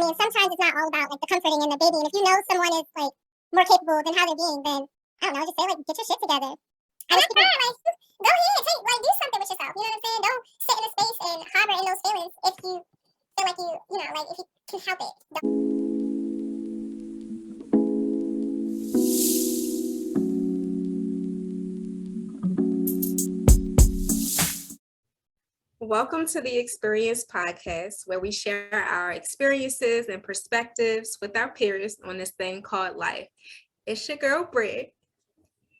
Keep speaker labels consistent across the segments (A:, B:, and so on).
A: mean, sometimes it's not all about like the comforting and the baby. And if you know someone is like more capable than how they're being, then I don't know, just say like get your shit together. And that's fine. Like go ahead, do something with yourself. You know what I'm saying? Don't sit in a space and harbor in those feelings if you feel like if you can help it.
B: Welcome to the exPEERience podcast, where we share our experiences and perspectives with our peers on this thing called life. It's your girl, Britt.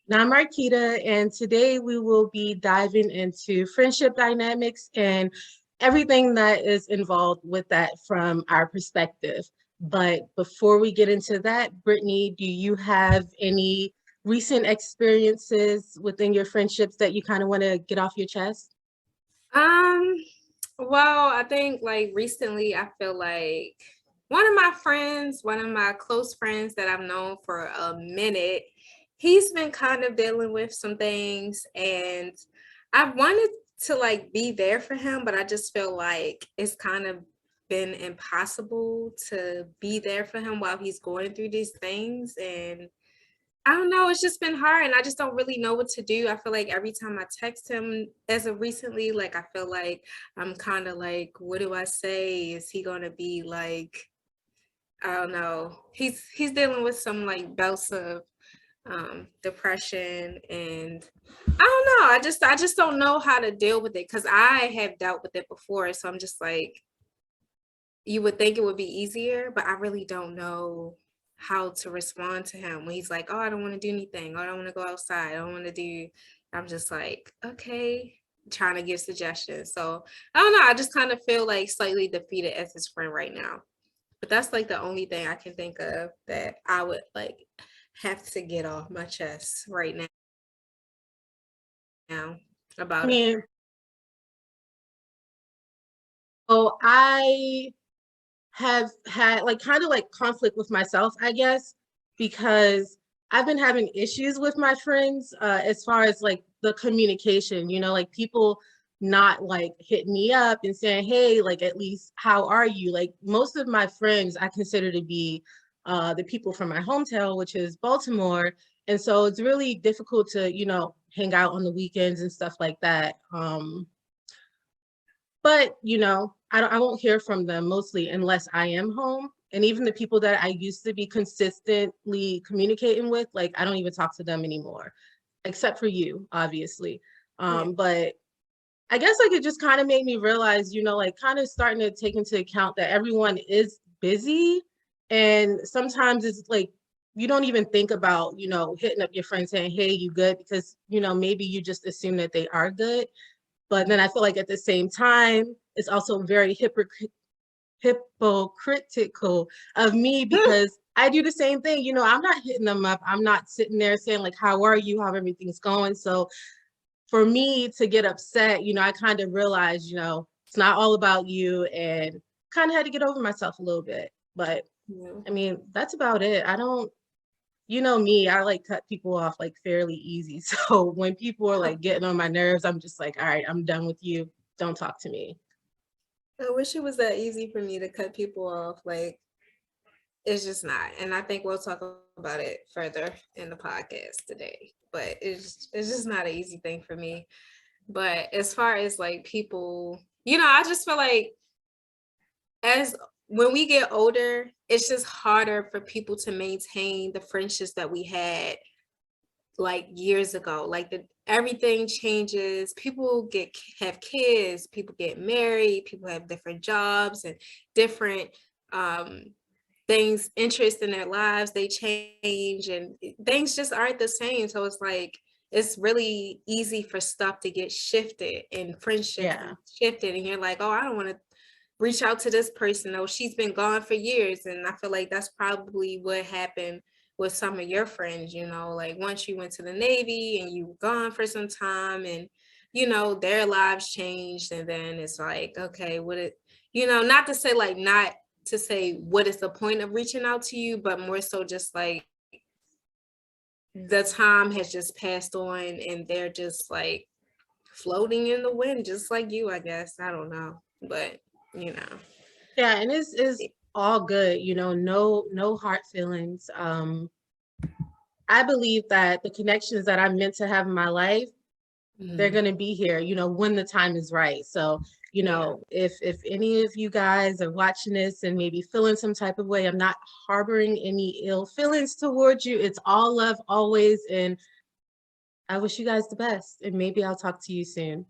C: And I'm Marquita, and today we will be diving into friendship dynamics and everything that is involved with that from our perspective. But before we get into that, Brittany, do you have any recent experiences within your friendships that you kind of want to get off your chest?
B: Well, I think like recently I feel like one of my close friends that I've known for a minute, he's been kind of dealing with some things, and I wanted to like be there for him, but I just feel like it's kind of been impossible to be there for him while he's going through these things. And I don't know, it's just been hard, and I just don't really know what to do. I feel like every time I text him as of recently, like I feel like I'm kind of like, what do I say? Is he gonna be like, I don't know. He's dealing with some like bouts of depression, and I don't know. I just don't know how to deal with it, because I have dealt with it before. So I'm just like, you would think it would be easier, but I really don't know how to respond to him when he's like, oh, I don't want to do anything. Oh, I don't want to go outside. I don't want to do. I'm just like, okay, trying to give suggestions. So I don't know. I just kind of feel like slightly defeated as his friend right now. But that's like the only thing I can think of that I would like have to get off my chest right now about it.
C: So I have had like kind of like conflict with myself, I guess, because I've been having issues with my friends as far as like the communication, like people not like hitting me up and saying, hey, like at least how are you? Like most of my friends I consider to be the people from my hometown, which is Baltimore. And so it's really difficult to, hang out on the weekends and stuff like that. But I won't hear from them mostly unless I am home. And even the people that I used to be consistently communicating with, like I don't even talk to them anymore, except for you, obviously. But I guess like it just kind of made me realize, like kind of starting to take into account that everyone is busy, and sometimes it's like you don't even think about, hitting up your friend saying, hey, you good? Because, maybe you just assume that they are good. But then I feel like at the same time, it's also very hypocritical of me because I do the same thing. I'm not hitting them up. I'm not sitting there saying like, how are you? How everything's going? So for me to get upset, I kind of realized, it's not all about you, and kind of had to get over myself a little bit. But I mean, that's about it. I don't, me, I like cut people off like fairly easy. So when people are like getting on my nerves, I'm just like, all right, I'm done with you. Don't talk to me.
B: I wish it was that easy for me to cut people off. Like, it's just not. And I think we'll talk about it further in the podcast today. But it's just not an easy thing for me. But as far as like people, I just feel like when we get older, it's just harder for people to maintain the friendships that we had like years ago. Like everything changes. People have kids, people get married, people have different jobs and different things, interests in their lives, they change, and things just aren't the same. So it's like it's really easy for stuff to get shifted and friendships shifted, and you're like, oh, I don't want to reach out to this person. Oh, she's been gone for years. And I feel like that's probably what happened with some of your friends, like once you went to the Navy and you were gone for some time, and their lives changed, and then it's like, okay, not to say like not to say what is the point of reaching out to you, but more so just like the time has just passed on and they're just like floating in the wind, just like you, I guess. I don't know, but
C: Yeah, and it's all good, you know, no hard feelings. I believe that the connections that I'm meant to have in my life, they're going to be here, you know, when the time is right. So, you know, if any of you guys are watching this and maybe feeling some type of way, I'm not harboring any ill feelings towards you. It's all love always. And I wish you guys the best. And maybe I'll talk to you soon.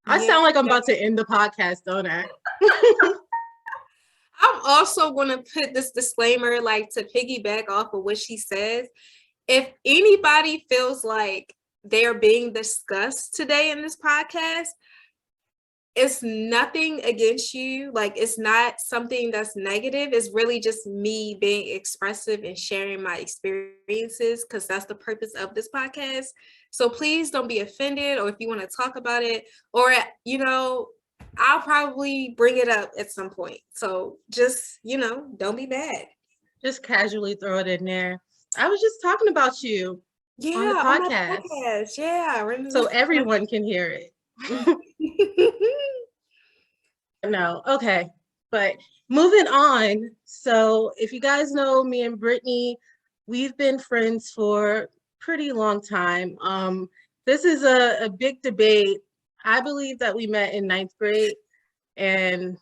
C: I sound like I'm about to end the podcast, don't I?
B: I'm also going to put this disclaimer, like to piggyback off of what she says. If anybody feels like they're being discussed today in this podcast, it's nothing against you. Like, it's not something that's negative. It's really just me being expressive and sharing my experiences, because that's the purpose of this podcast. So please don't be offended, or if you want to talk about it, or, you know, I'll probably bring it up at some point. So just, you know, don't be mad.
C: Just casually throw it in there. I was just talking about you on the podcast.
B: Yeah.
C: So everyone can hear it. No, okay. But moving on. So if you guys know me and Brittany, we've been friends for a pretty long time. This is a big debate. I believe that we met in 9th grade, and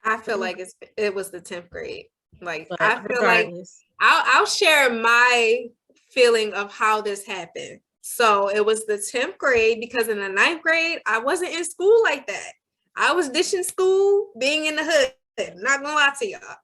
B: I feel like it was the 10th grade. Like, I feel
C: regardless.
B: like I'll share my feeling of how this happened. So it was the 10th grade, because in the 9th grade, I wasn't in school like that. I was dishing school, being in the hood. I'm not gonna lie to y'all.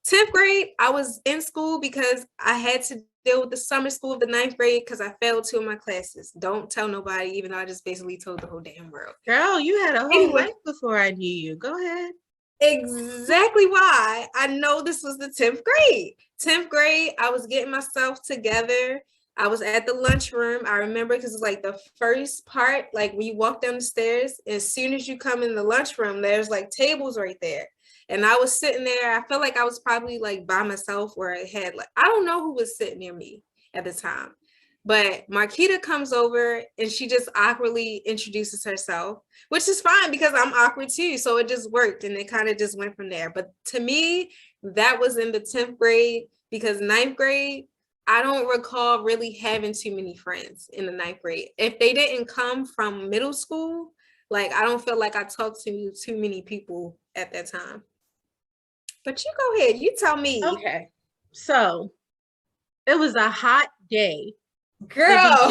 B: 10th grade, I was in school because I had to deal with the summer school of the 9th grade because I failed 2 of my classes. Don't tell nobody, even though I just basically told the whole damn world.
C: Girl, you had a whole life before I knew you. Go ahead.
B: Exactly why I know this was the 10th grade. 10th grade, I was getting myself together. I was at the lunchroom. I remember, because it's like the first part, like when you walk down the stairs, as soon as you come in the lunchroom, there's like tables right there. And I was sitting there. I felt like I was probably like by myself, where I had like, I don't know who was sitting near me at the time. But Marquita comes over and she just awkwardly introduces herself, which is fine because I'm awkward too. So it just worked, and it kind of just went from there. But to me, that was in the 10th grade, because 9th grade, I don't recall really having too many friends in the 9th grade. If they didn't come from middle school, like, I don't feel like I talked to too many people at that time. But you go ahead, you tell me.
C: Okay. So it was a hot day.
B: Girl.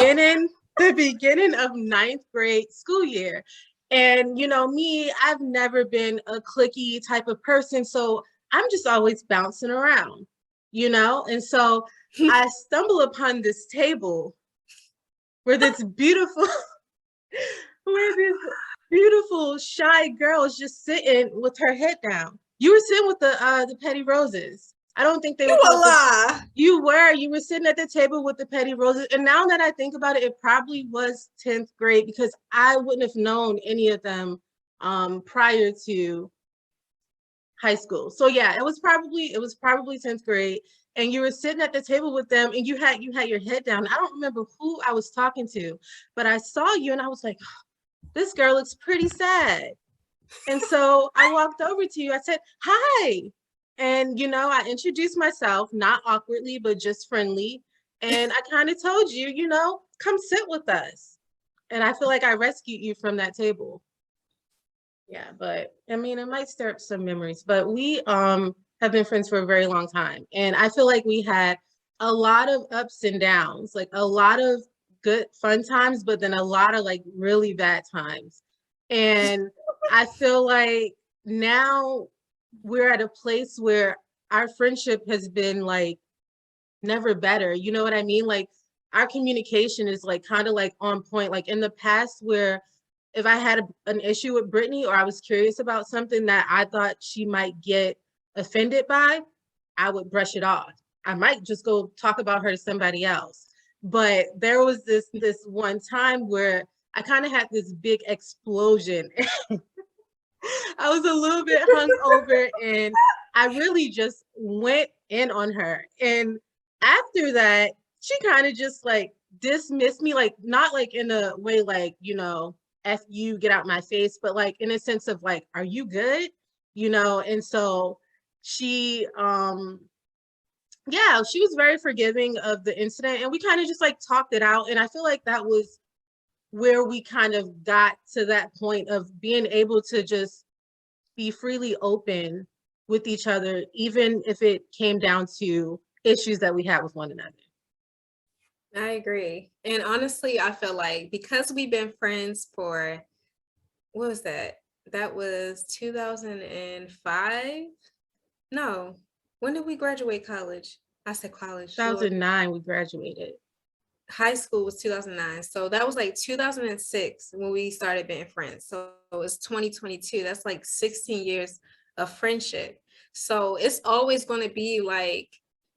C: The beginning of 9th grade school year. And you know me, I've never been a cliquey type of person. So I'm just always bouncing around, you know? And so I stumble upon this table where this beautiful shy girl is just sitting with her head down. You were sitting with the Petty Roses. I don't think they were called. You were sitting at the table with the Petty Roses. And now that I think about it, it probably was 10th grade, because I wouldn't have known any of them prior to high school. So yeah, it was probably 10th grade, and you were sitting at the table with them, and you had your head down. I don't remember who I was talking to, but I saw you and I was like, oh, this girl looks pretty sad. And so I walked over to you. I said, hi. And, you know, I introduced myself, not awkwardly, but just friendly. And I kind of told you, you know, come sit with us. And I feel like I rescued you from that table. Yeah, but I mean, it might stir up some memories, but we have been friends for a very long time. And I feel like we had a lot of ups and downs, like a lot of good fun times, but then a lot of like really bad times. And I feel like now we're at a place where our friendship has been like never better. You know what I mean? Like, our communication is like kind of like on point. Like in the past, where if I had an issue with Brittany, or I was curious about something that I thought she might get offended by, I would brush it off. I might just go talk about her to somebody else. But there was this one time where I kind of had this big explosion. I was a little bit hungover, and I really just went in on her. And after that, she kind of just like dismissed me, like not like in a way like, you know, F you, get out my face, but like in a sense of like, are you good? You know, and so she yeah, she was very forgiving of the incident, and we kind of just like talked it out. And I feel like that was where we kind of got to that point of being able to just be freely open with each other, even if it came down to issues that we had with one another.
B: I agree. And honestly, I feel like because we've been friends for, what was that? That was 2005? No. When did we graduate college? I said college. Lord.
C: 2009, we graduated.
B: High school was 2009. So that was like 2006 when we started being friends. So it's 2022. That's like 16 years of friendship. So it's always going to be like,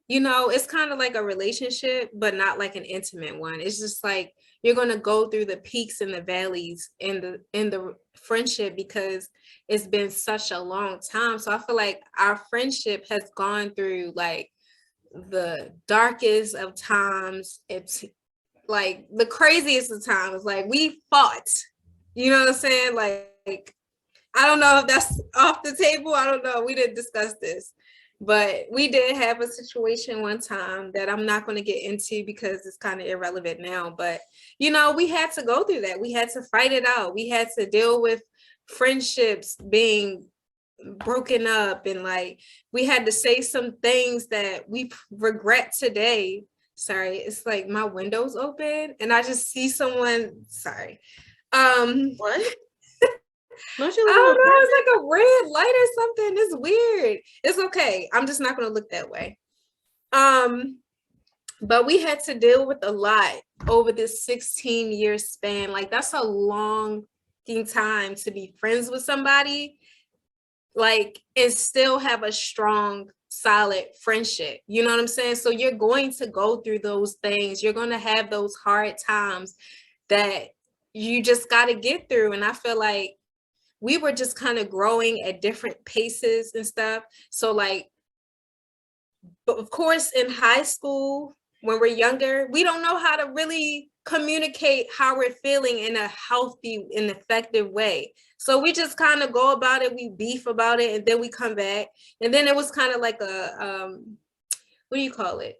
B: you know, it's kind of like a relationship, but not like an intimate one. It's just like you're going to go through the peaks and the valleys in the friendship because it's been such a long time. So I feel like our friendship has gone through like the darkest of times. It's like the craziest of times. Like we fought, you know what I'm saying? Like I don't know if that's off the table. I don't know. We didn't discuss this, but we did have a situation one time that I'm not going to get into because it's kind of irrelevant now. But, you know, we had to go through that. We had to fight it out. We had to deal with friendships being broken up, and like we had to say some things that we regret today. Sorry, it's like my window's open and I just see someone. Sorry.
C: What? Don't you
B: I
C: live in
B: don't
C: an
B: know, it's like a red light or something. It's weird. It's okay. I'm just not gonna look that way. But we had to deal with a lot over this 16-year span. Like that's a long time to be friends with somebody, like, and still have a strong, solid friendship. You know what I'm saying? So you're going to go through those things. You're going to have those hard times that you just got to get through. And I feel like we were just kind of growing at different paces and stuff. So like, but of course in high school, when we're younger, we don't know how to really communicate how we're feeling in a healthy and effective way. So we just kind of go about it, we beef about it, and then we come back. And then it was kind of like a what do you call it?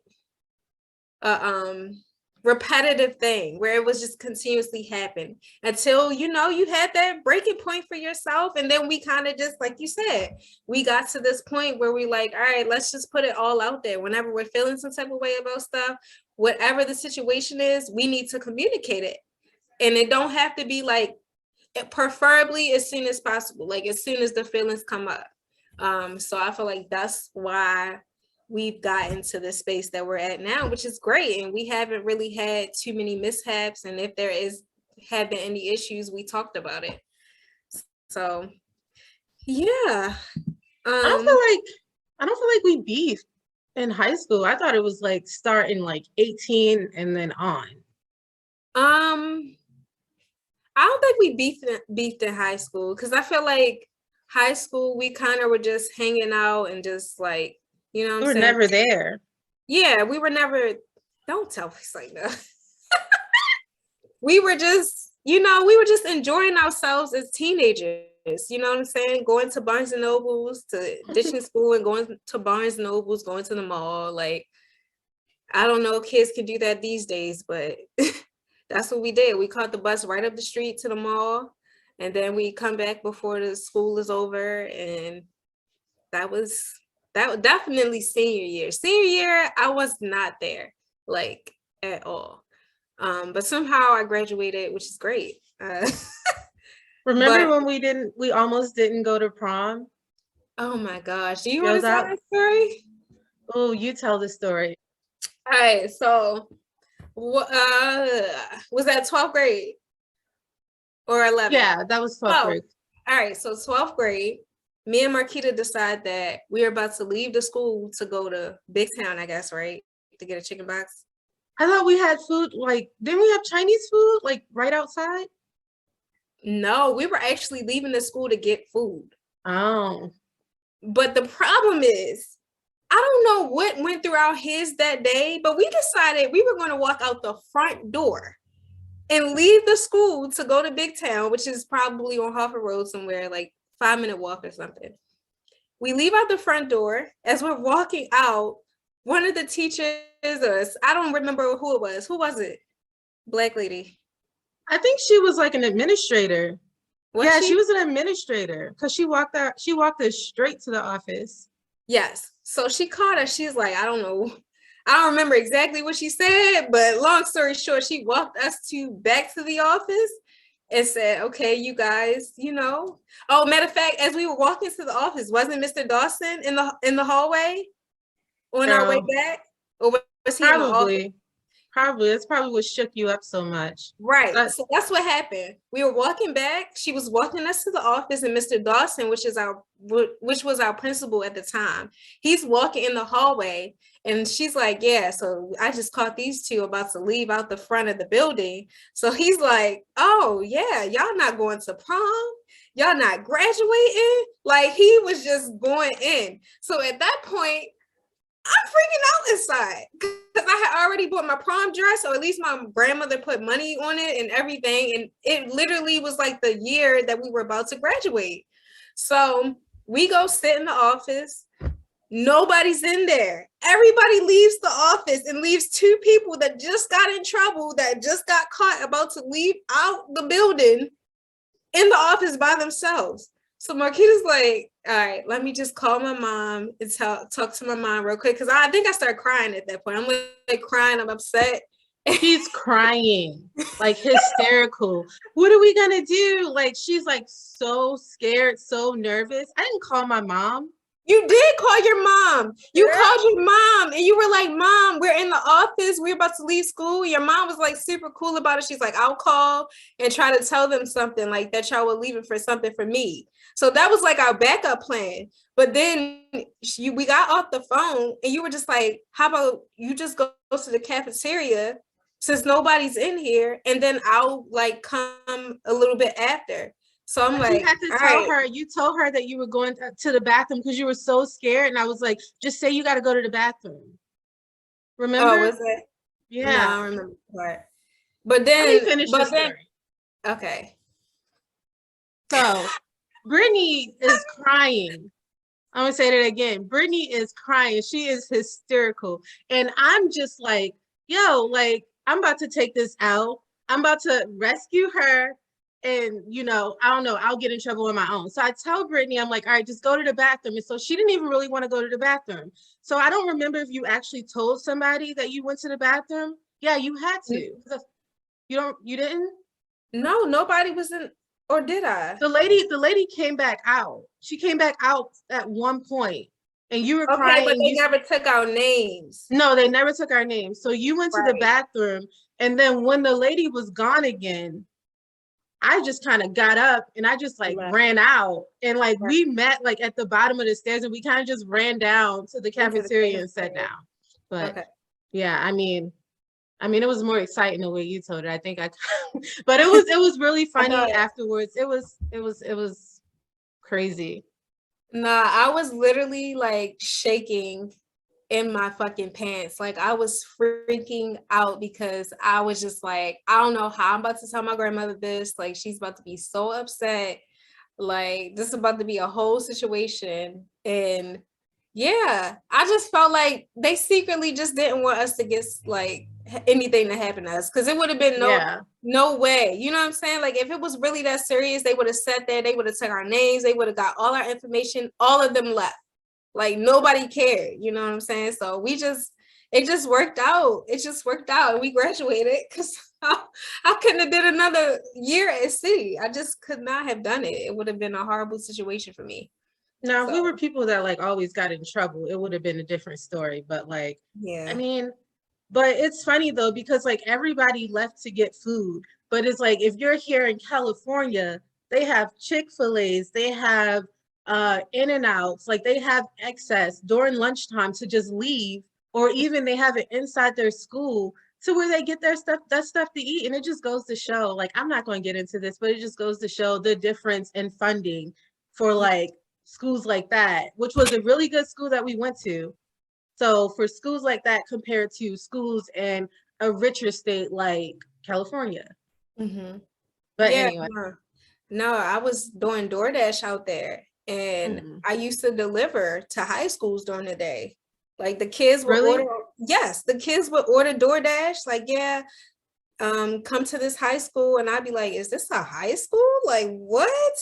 B: Repetitive thing where it was just continuously happen until, you know, you had that breaking point for yourself. And then we kind of just, like you said, we got to this point where we like, all right, let's just put it all out there. Whenever we're feeling some type of way about stuff, whatever the situation is, we need to communicate it. And it don't have to be like, preferably as soon as possible, like as soon as the feelings come up. So I feel like that's why we've gotten to the space that we're at now, which is great. And we haven't really had too many mishaps. And if there have been any issues, we talked about it. So yeah.
C: I don't feel like we beefed in high school. I thought it was like starting like 18 and then on.
B: I don't think we beefed in high school, because I feel like high school we kind of were just hanging out and just like, you know what I'm saying?
C: We were never there.
B: Yeah, we were never, don't tell us like that. We were just, you know, we were just enjoying ourselves as teenagers. You know what I'm saying? Going to Barnes and Nobles, to ditching school and going to Barnes and Nobles, going to the mall. Like, I don't know if kids can do that these days, but that's what we did. We caught the bus right up the street to the mall, and then we come back before the school is over. And that was definitely senior year. Senior year, I was not there, like, at all. But somehow I graduated, which is great.
C: Remember when we almost didn't go to prom?
B: Oh my gosh. Do you want to tell that story?
C: Oh, you tell the story.
B: All right. So was that 12th grade or 11th?
C: Yeah, that was 12th grade.
B: All right. So 12th grade, me and Marquita decide that we are about to leave the school to go to Big Town, I guess, right? To get a chicken box.
C: I thought we had food, like, didn't we have Chinese food, like, right outside?
B: No, we were actually leaving the school to get food.
C: Oh.
B: But the problem is, I don't know what went through our heads that day, but we decided we were going to walk out the front door and leave the school to go to Big Town, which is probably on Harford Road somewhere, like 5-minute walk or something. We leave out the front door. As we're walking out, one of the teachers, or I don't remember who it was. Who was it? Black lady.
C: I think she was like an administrator.
B: Was
C: she
B: she?
C: was an administrator because she walked us straight to the office.
B: Yes. So she caught us. She's like, I don't know. I don't remember exactly what she said, but long story short, she walked us back to the office and said, okay, you guys, you know. Oh, matter of fact, as we were walking to the office, wasn't Mr. Dawson in the hallway on our way back? Or was he in the office?
C: Probably. That's probably what shook you up so much.
B: Right. So that's what happened. We were walking back. She was walking us to the office, and Mr. Dawson, which was our principal at the time, he's walking in the hallway, and she's like, yeah, so I just caught these two about to leave out the front of the building. So he's like, oh yeah, y'all not going to prom? Y'all not graduating? Like, he was just going in. So at that point, I'm freaking out inside because I had already bought my prom dress, or at least my grandmother put money on it and everything. And it literally was like the year that we were about to graduate. So we go sit in the office. Nobody's in there. Everybody leaves the office and leaves two people that just got in trouble, that just got caught about to leave out the building in the office by themselves. So Marquita's like, all right, let me just call my mom and talk to my mom real quick. Cause I think I started crying at that point. I'm like crying, I'm upset.
C: She's crying, like hysterical. What are we gonna do? Like, she's like so scared, so nervous. I didn't call my mom.
B: You did call your mom. You called your mom and you were like, Mom, we're in the office. We're about to leave school. Your mom was like super cool about it. She's like, I'll call and try to tell them something like that y'all were leaving for something for me. So that was like our backup plan. But then we got off the phone and you were just like, how about you just go to the cafeteria since nobody's in here, and then I'll like come a little bit after. So I'm like,
C: you had to tell her, you told her that you were going to the bathroom because you were so scared. And I was like, just say you got to go to the bathroom. Remember?
B: Oh, was it?
C: Yeah.
B: No, I don't remember the part. But then, okay.
C: So Brittany is crying. I'm gonna say that again. Brittany is crying. She is hysterical. And I'm just like, yo, like, I'm about to take this out. I'm about to rescue her. And, you know, I don't know, I'll get in trouble on my own. So I tell Brittany, I'm like, all right, just go to the bathroom. And so she didn't even really want to go to the bathroom. So I don't remember if you actually told somebody that you went to the bathroom. Yeah, you had to. You didn't?
B: No, nobody was in, or did I?
C: The lady came back out. She came back out at one point, and you were crying.
B: But they never took our names.
C: No, they never took our names. So you went to the bathroom, and then when the lady was gone again, I just kind of got up and I just like ran out, and like we met like at the bottom of the stairs, and we kind of just ran down to the cafeteria and sat down. But yeah, I mean, it was more exciting the way you told it. I think but it was really funny afterwards. It was crazy.
B: Nah, I was literally like shaking in my fucking pants. Like, I was freaking out because I was just like, I don't know how I'm about to tell my grandmother this. Like, she's about to be so upset. Like, this is about to be a whole situation. And yeah, I just felt like they secretly just didn't want us to get like anything to happen to us, because it would have been no way. You know what I'm saying? Like, if it was really that serious, they would have sat there, they would have took our names, they would have got all our information, all of them left. Like, nobody cared, you know what I'm saying? So it just worked out. It just worked out. We graduated because I couldn't have did another year at City. I just could not have done it. It would have been a horrible situation for me.
C: Now, if we were people that like always got in trouble, it would have been a different story. But like, I mean, but it's funny though, because like everybody left to get food. But it's like, if you're here in California, they have Chick-fil-A's, they have In-N-Outs, like they have excess during lunchtime to just leave, or even they have it inside their school to where they get that stuff to eat. And it just goes to show, like, I'm not going to get into this, but it just goes to show the difference in funding for like schools like that, which was a really good school that we went to. So for schools like that compared to schools in a richer state like California.
B: Mm-hmm.
C: But anyway.
B: No, I was doing DoorDash out there. And I used to deliver to high schools during the day. Like the kids would
C: Really?
B: order, yes, the kids would order DoorDash, like, yeah, come to this high school. And I'd be like, is this a high school? Like, what?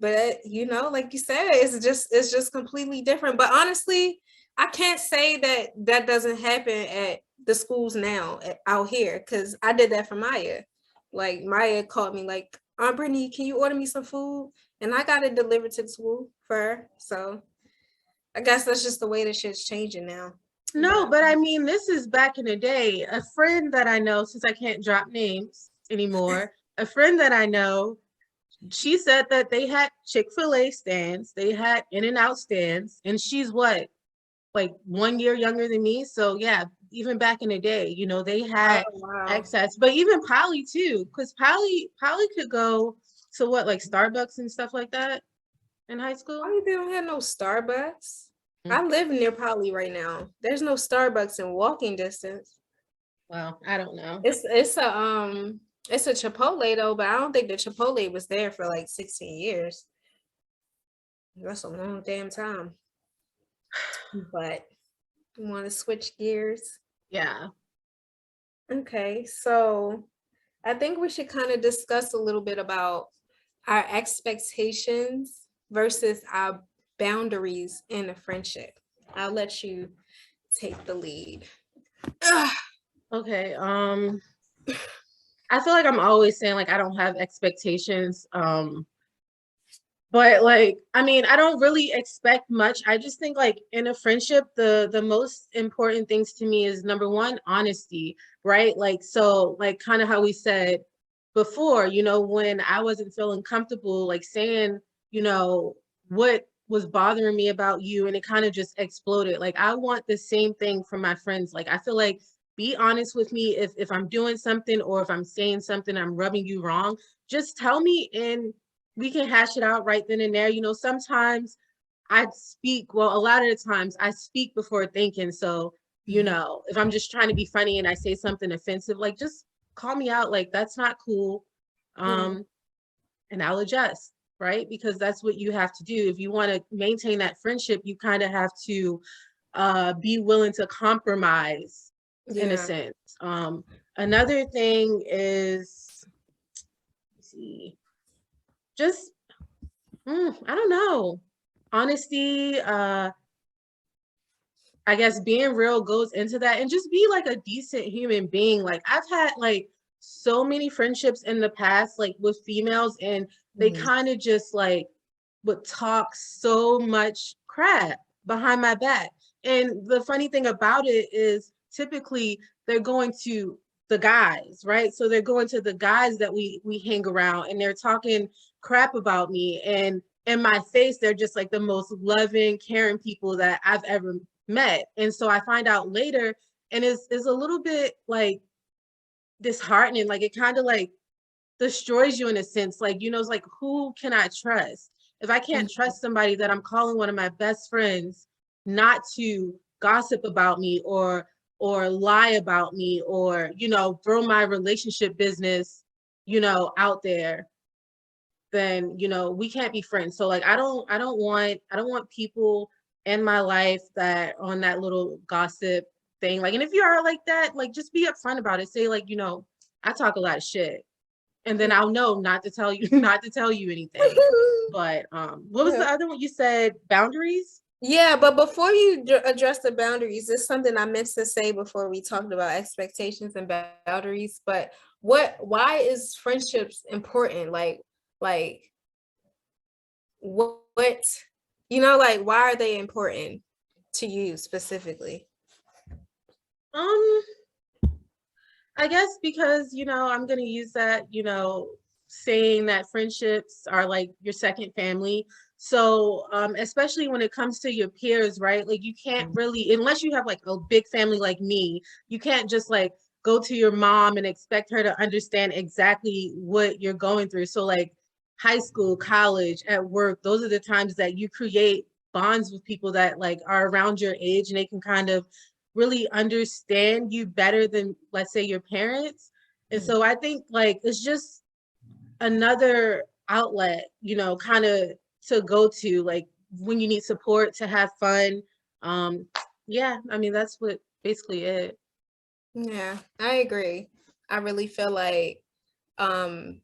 B: But you know, like you said, it's just completely different. But honestly, I can't say that that doesn't happen at the schools now out here, because I did that for Maya. Like Maya called me like, Aunt Brittany, can you order me some food? And I got it delivered to the school for her. So I guess that's just the way the shit's changing now.
C: No, but I mean, this is back in the day. A friend that I know, since I can't drop names anymore, a friend that I know, she said that they had Chick-fil-A stands, they had In-N-Out stands, and she's what, like 1 year younger than me. So yeah, even back in the day, you know, they had
B: wow.
C: access, but even Polly too, because Polly could go to what, like Starbucks and stuff like that in high school.
B: Why they don't have no Starbucks? I live near Polly right now. There's no Starbucks in walking distance.
C: Well, I don't know.
B: It's a Chipotle though, but I don't think the Chipotle was there for like 16 years. That's a long damn time. But you want to switch gears?
C: Yeah.
B: Okay, so I think we should kind of discuss a little bit about our expectations versus our boundaries in a friendship. I'll let you take the lead.
C: Okay. I feel like I'm always saying like I don't have expectations. But like, I mean, I don't really expect much. I just think like in a friendship, the most important things to me is number one, honesty, right? Like, so like kind of how we said before, you know, when I wasn't feeling comfortable, like saying, you know, what was bothering me about you, and it kind of just exploded. Like, I want the same thing from my friends. Like, I feel like be honest with me if I'm doing something or if I'm saying something, I'm rubbing you wrong. Just tell me and we can hash it out right then and there. You know, sometimes I speak, well, a lot of the times I speak before thinking. So, you know, if I'm just trying to be funny and I say something offensive, like just call me out, like that's not cool. And I'll adjust, right? Because that's what you have to do. If you want to maintain that friendship, you kind of have to be willing to compromise in a sense. Another thing is, let's see, just I don't know, honesty, I guess being real goes into that, and just be like a decent human being. Like I've had like so many friendships in the past, like with females, and they kind of just like would talk so much crap behind my back. And the funny thing about it is typically they're going to the guys, right? So they're going to the guys that we hang around, and they're talking crap about me, and in my face they're just like the most loving, caring people that I've ever met. And so I find out later, and it's a little bit like disheartening. Like it kind of like destroys you in a sense. Like, you know, it's like, who can I trust? If I can't trust somebody that I'm calling one of my best friends not to gossip about me or lie about me, or, you know, throw my relationship business, you know, out there, then, you know, we can't be friends. So like I don't want people in my life that on that little gossip thing. Like, and if you are like that, like just be upfront about it. Say like, you know, I talk a lot of shit. And then I'll know not to tell you anything. But what was the other one you said? Boundaries?
B: Yeah, but before you address the boundaries, there's something I meant to say before we talked about expectations and boundaries. But why is friendships important? Like what, you know, like why are they important to you specifically?
C: I guess because, you know, I'm going to use that, you know, saying that friendships are like your second family. So, especially when it comes to your peers, right? Like you can't really, unless you have like a big family like me, you can't just like go to your mom and expect her to understand exactly what you're going through. So like high school, college, at work, those are the times that you create bonds with people that like are around your age, and they can kind of really understand you better than, let's say, your parents. And so I think like it's just another outlet, you know, kind of to go to, like when you need support, to have fun. Yeah, I mean, that's what basically it.
B: Yeah, I agree. I really feel like um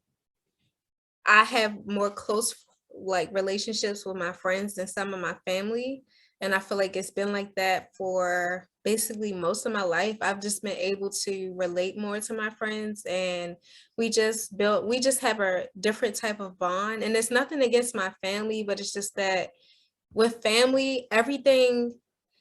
B: I have more close like relationships with my friends than some of my family. And I feel like it's been like that for basically most of my life. I've just been able to relate more to my friends, and we just have a different type of bond. And it's nothing against my family, but it's just that with family, everything,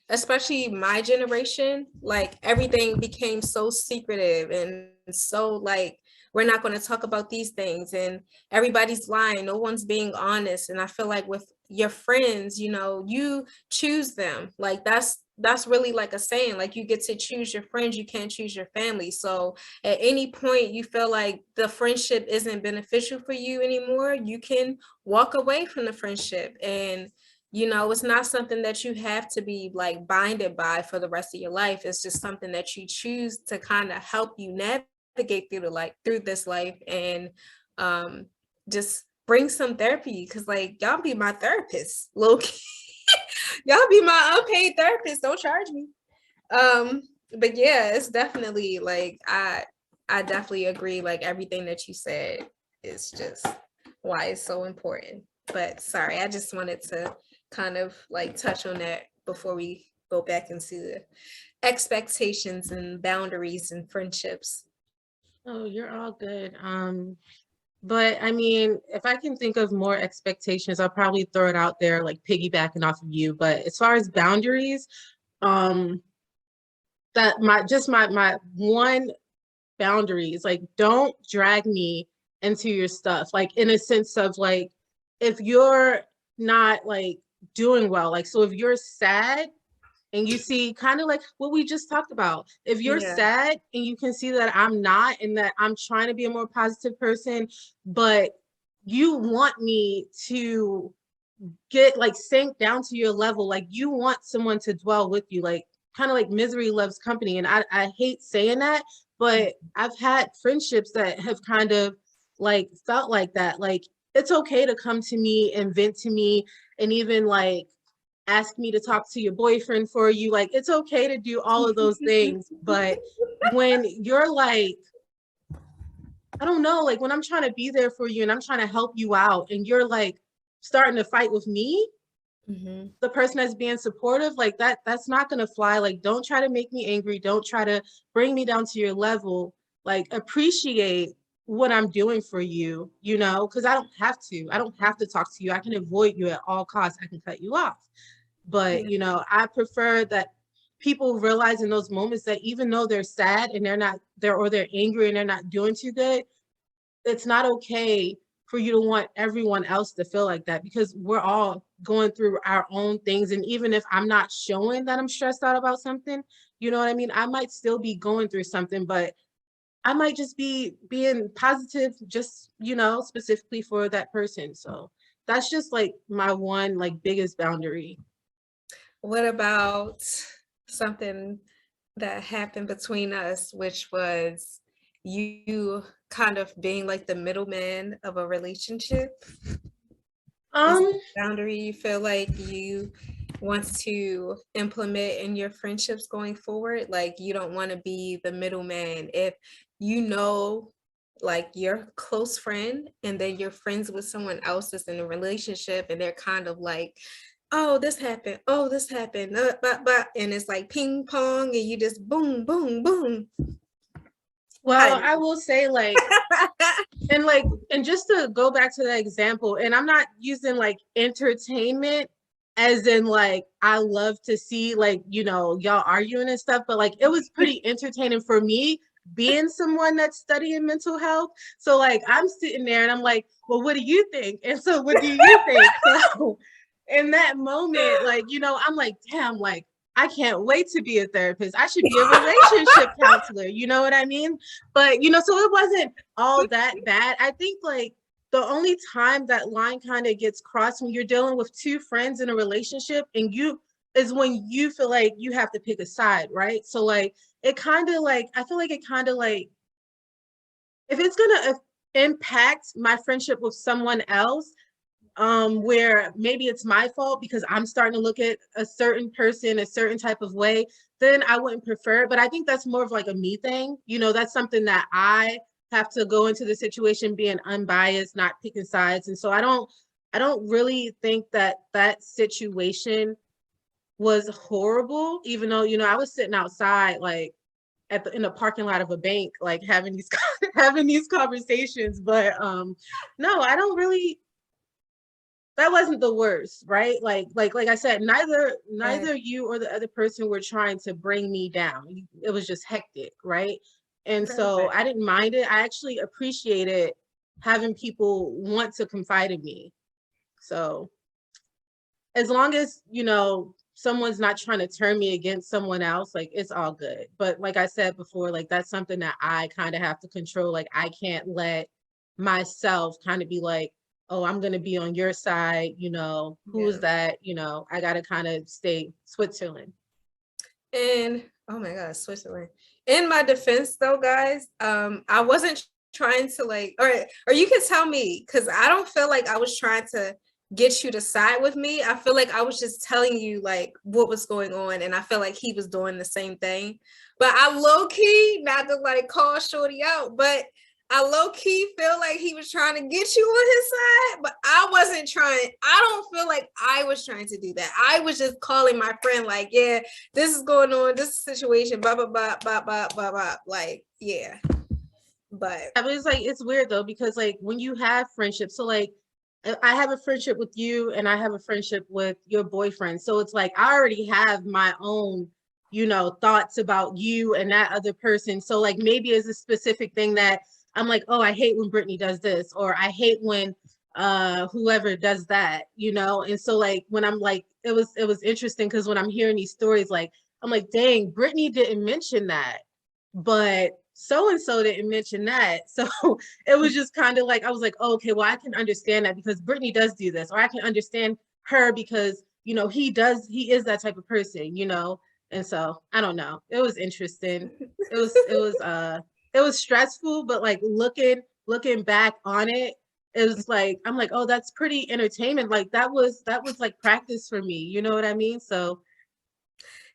B: especially my generation, like everything became so secretive and so like we're not going to talk about these things, and everybody's lying, no one's being honest. And I feel like with your friends, you know, you choose them. Like that's really like a saying, like you get to choose your friends, you can't choose your family. So at any point you feel like the friendship isn't beneficial for you anymore, you can walk away from the friendship. And you know, it's not something that you have to be like binded by for the rest of your life. It's just something that you choose to kind of help you navigate through this life, and um just bring some therapy, because like y'all be my therapist, low key. Y'all be my unpaid therapist, don't charge me. But yeah, it's definitely like I definitely agree, like everything that you said is just why it's so important. But sorry, I just wanted to kind of like touch on that before we go back into expectations and boundaries and friendships.
C: Oh, you're all good. But I mean, if I can think of more expectations, I'll probably throw it out there, like piggybacking off of you. But as far as boundaries, um, that my one boundary is like, don't drag me into your stuff. Like in a sense of like, if you're not like doing well, like so if you're sad and you see kind of like what we just talked about, if you're
B: Yeah.
C: sad and you can see that I'm not, and that I'm trying to be a more positive person, but you want me to get like sink down to your level, like you want someone to dwell with you, like kind of like misery loves company. And I hate saying that, but I've had friendships that have kind of like felt like that. Like it's okay to come to me and vent to me, and even like ask me to talk to your boyfriend for you. Like it's okay to do all of those things. But when you're like, I don't know, like when I'm trying to be there for you and I'm trying to help you out and you're like starting to fight with me,
B: Mm-hmm.
C: the person that's being supportive, like that's not going to fly. Like don't try to make me angry, don't try to bring me down to your level. Like appreciate what I'm doing for you, you know, because I don't have to talk to you. I can avoid you at all costs, I can cut you off. But
B: Yeah.
C: you know, I prefer that people realize in those moments that even though they're sad and they're not there, or they're angry and they're not doing too good, it's not okay for you to want everyone else to feel like that, because we're all going through our own things. And even if I'm not showing that I'm stressed out about something, you know what I mean? I might still be going through something, but I might just be being positive, just, you know, specifically for that person. So that's just like my one like biggest boundary.
B: What about something that happened between us, which was you kind of being like the middleman of a relationship? Is
C: Um,
B: that a boundary you feel like you want to implement in your friendships going forward? Like you don't want to be the middleman if you know like your close friend and then you're friends with someone else that's in a relationship and they're kind of like, oh this happened, and it's like ping pong and you just boom boom boom. How
C: well,
B: do
C: I will say like, and like, and just to go back to that example, and I'm not using like entertainment as in like I love to see like, you know, y'all arguing and stuff, but like it was pretty entertaining for me being someone that's studying mental health. So like I'm sitting there and I'm like, well, what do you think? And so what do you think? So in that moment, like, you know, I'm like, damn, like I can't wait to be a therapist. I should be a relationship counselor. You know what I mean? But, you know, so it wasn't all that bad. I think like the only time that line kind of gets crossed when you're dealing with two friends in a relationship and you is when you feel like you have to pick a side, right? So like it kind of like I feel like it kind of like if it's gonna impact my friendship with someone else, where maybe it's my fault because I'm starting to look at a certain person a certain type of way, then I wouldn't prefer it. But I think that's more of like a me thing. You know, that's something that I have to go into the situation being unbiased, not picking sides. And so I don't really think that that situation was horrible, even though, you know, I was sitting outside like in the parking lot of a bank, like having these having these conversations. But no, I don't really, that wasn't the worst, right? Like I said, neither you or the other person were trying to bring me down. It was just hectic, right? And so I didn't mind it. I actually appreciated having people want to confide in me. So as long as, you know, someone's not trying to turn me against someone else, like it's all good. But like I said before, like that's something that I kind of have to control. Like I can't let myself kind of be like, oh, I'm going to be on your side, you know, who's that? You know, I got to kind of stay Switzerland.
B: And oh my God, Switzerland. In my defense though, guys, I wasn't trying to like, or you can tell me, because I don't feel like I was trying to get you to side with me. I feel like I was just telling you like what was going on, and I feel like he was doing the same thing. But I low-key, not to like call Shorty out, but I low-key feel like he was trying to get you on his side, but I wasn't trying. I don't feel like I was trying to do that. I was just calling my friend like, yeah, this is going on, this is the situation, blah, blah, blah, blah, blah, blah, blah. Like, yeah. But
C: I was like, it's weird though, because like when you have friendships, so like I have a friendship with you and I have a friendship with your boyfriend. So it's like I already have my own, you know, thoughts about you and that other person. So like maybe it's a specific thing that I'm like, oh, I hate when Brittany does this, or I hate when whoever does that, you know. And so like when I'm like, it was interesting because when I'm hearing these stories, like I'm like, dang, Brittany didn't mention that, but so and so didn't mention that. So it was just kind of like I was like, oh, okay, well, I can understand that because Brittany does do this, or I can understand her because, you know, he is that type of person, you know. And so I don't know. It was interesting. It was stressful, but like looking back on it, it was like I'm like, oh, that's pretty entertainment. Like that was like practice for me. You know what I mean? So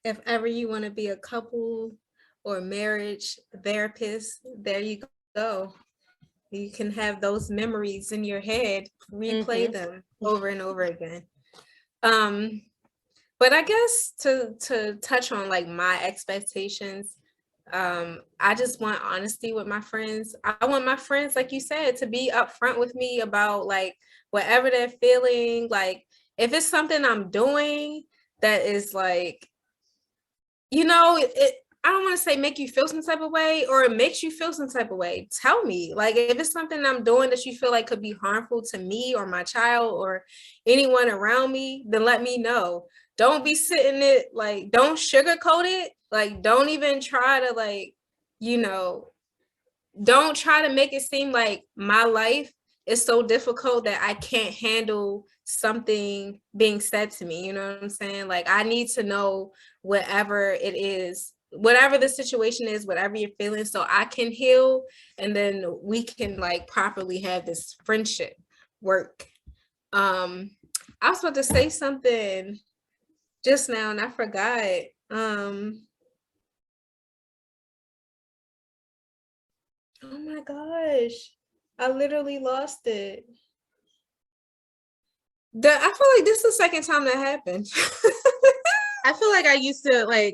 B: if ever you want to be a couple or marriage therapist, there you go. You can have those memories in your head, replay them over and over again. But I guess to touch on like my expectations, I just want honesty with my friends. I want my friends, like you said, to be upfront with me about like whatever they're feeling. Like if it's something I'm doing that is like, you know, I don't want to say make you feel some type of way, or it makes you feel some type of way. Tell me, like if it's something I'm doing that you feel like could be harmful to me or my child or anyone around me, then let me know. Don't be sitting it, like don't sugarcoat it. Like don't even try to like, you know, don't try to make it seem like my life is so difficult that I can't handle something being said to me. You know what I'm saying? Like I need to know whatever it is, whatever the situation is, whatever you're feeling, so I can heal, and then we can like properly have this friendship work. I was about to say something just now and I forgot. Oh my gosh, I literally lost it. I feel like this is the second time that happened.
C: I feel like I used to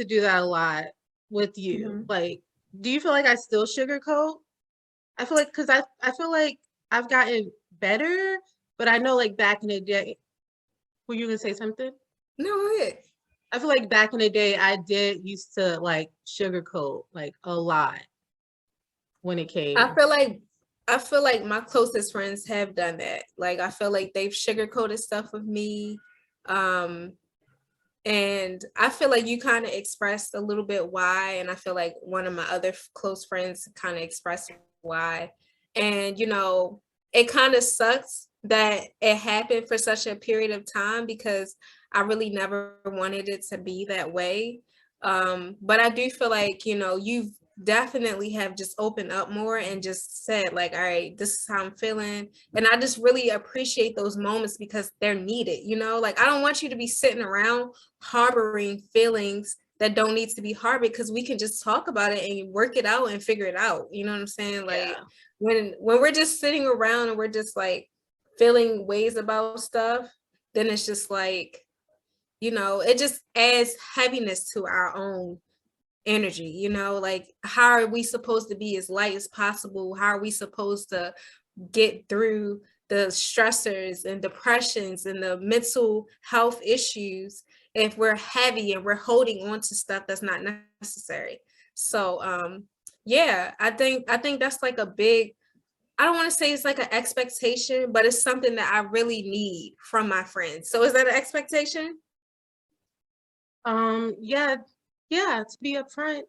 C: do that a lot with you. Like, do you feel like I still sugarcoat? I feel like because I feel like I've gotten better, but I know like back in the day, were you gonna say something?
B: No, go ahead.
C: I feel like back in the day, I did used to like sugarcoat like a lot when it came.
B: I feel like my closest friends have done that. Like I feel like they've sugarcoated stuff with me. And I feel like you kind of expressed a little bit why, and I feel like one of my other close friends kind of expressed why. And you know, it kind of sucks that it happened for such a period of time because I really never wanted it to be that way. But I do feel like, you know, definitely have just opened up more and just said like, all right, this is how I'm feeling. And I just really appreciate those moments because they're needed, you know, like I don't want you to be sitting around harboring feelings that don't need to be harbored, because we can just talk about it and work it out and figure it out. You know what I'm saying? Like when we're just sitting around and we're just like feeling ways about stuff, then it's just like, you know, it just adds heaviness to our own energy, you know, like how are we supposed to be as light as possible? How are we supposed to get through the stressors and depressions and the mental health issues if we're heavy and we're holding on to stuff that's not necessary? So yeah, I think that's like a big, I don't want to say it's like an expectation, but it's something that I really need from my friends. So is that an expectation?
C: Yeah, to be upfront.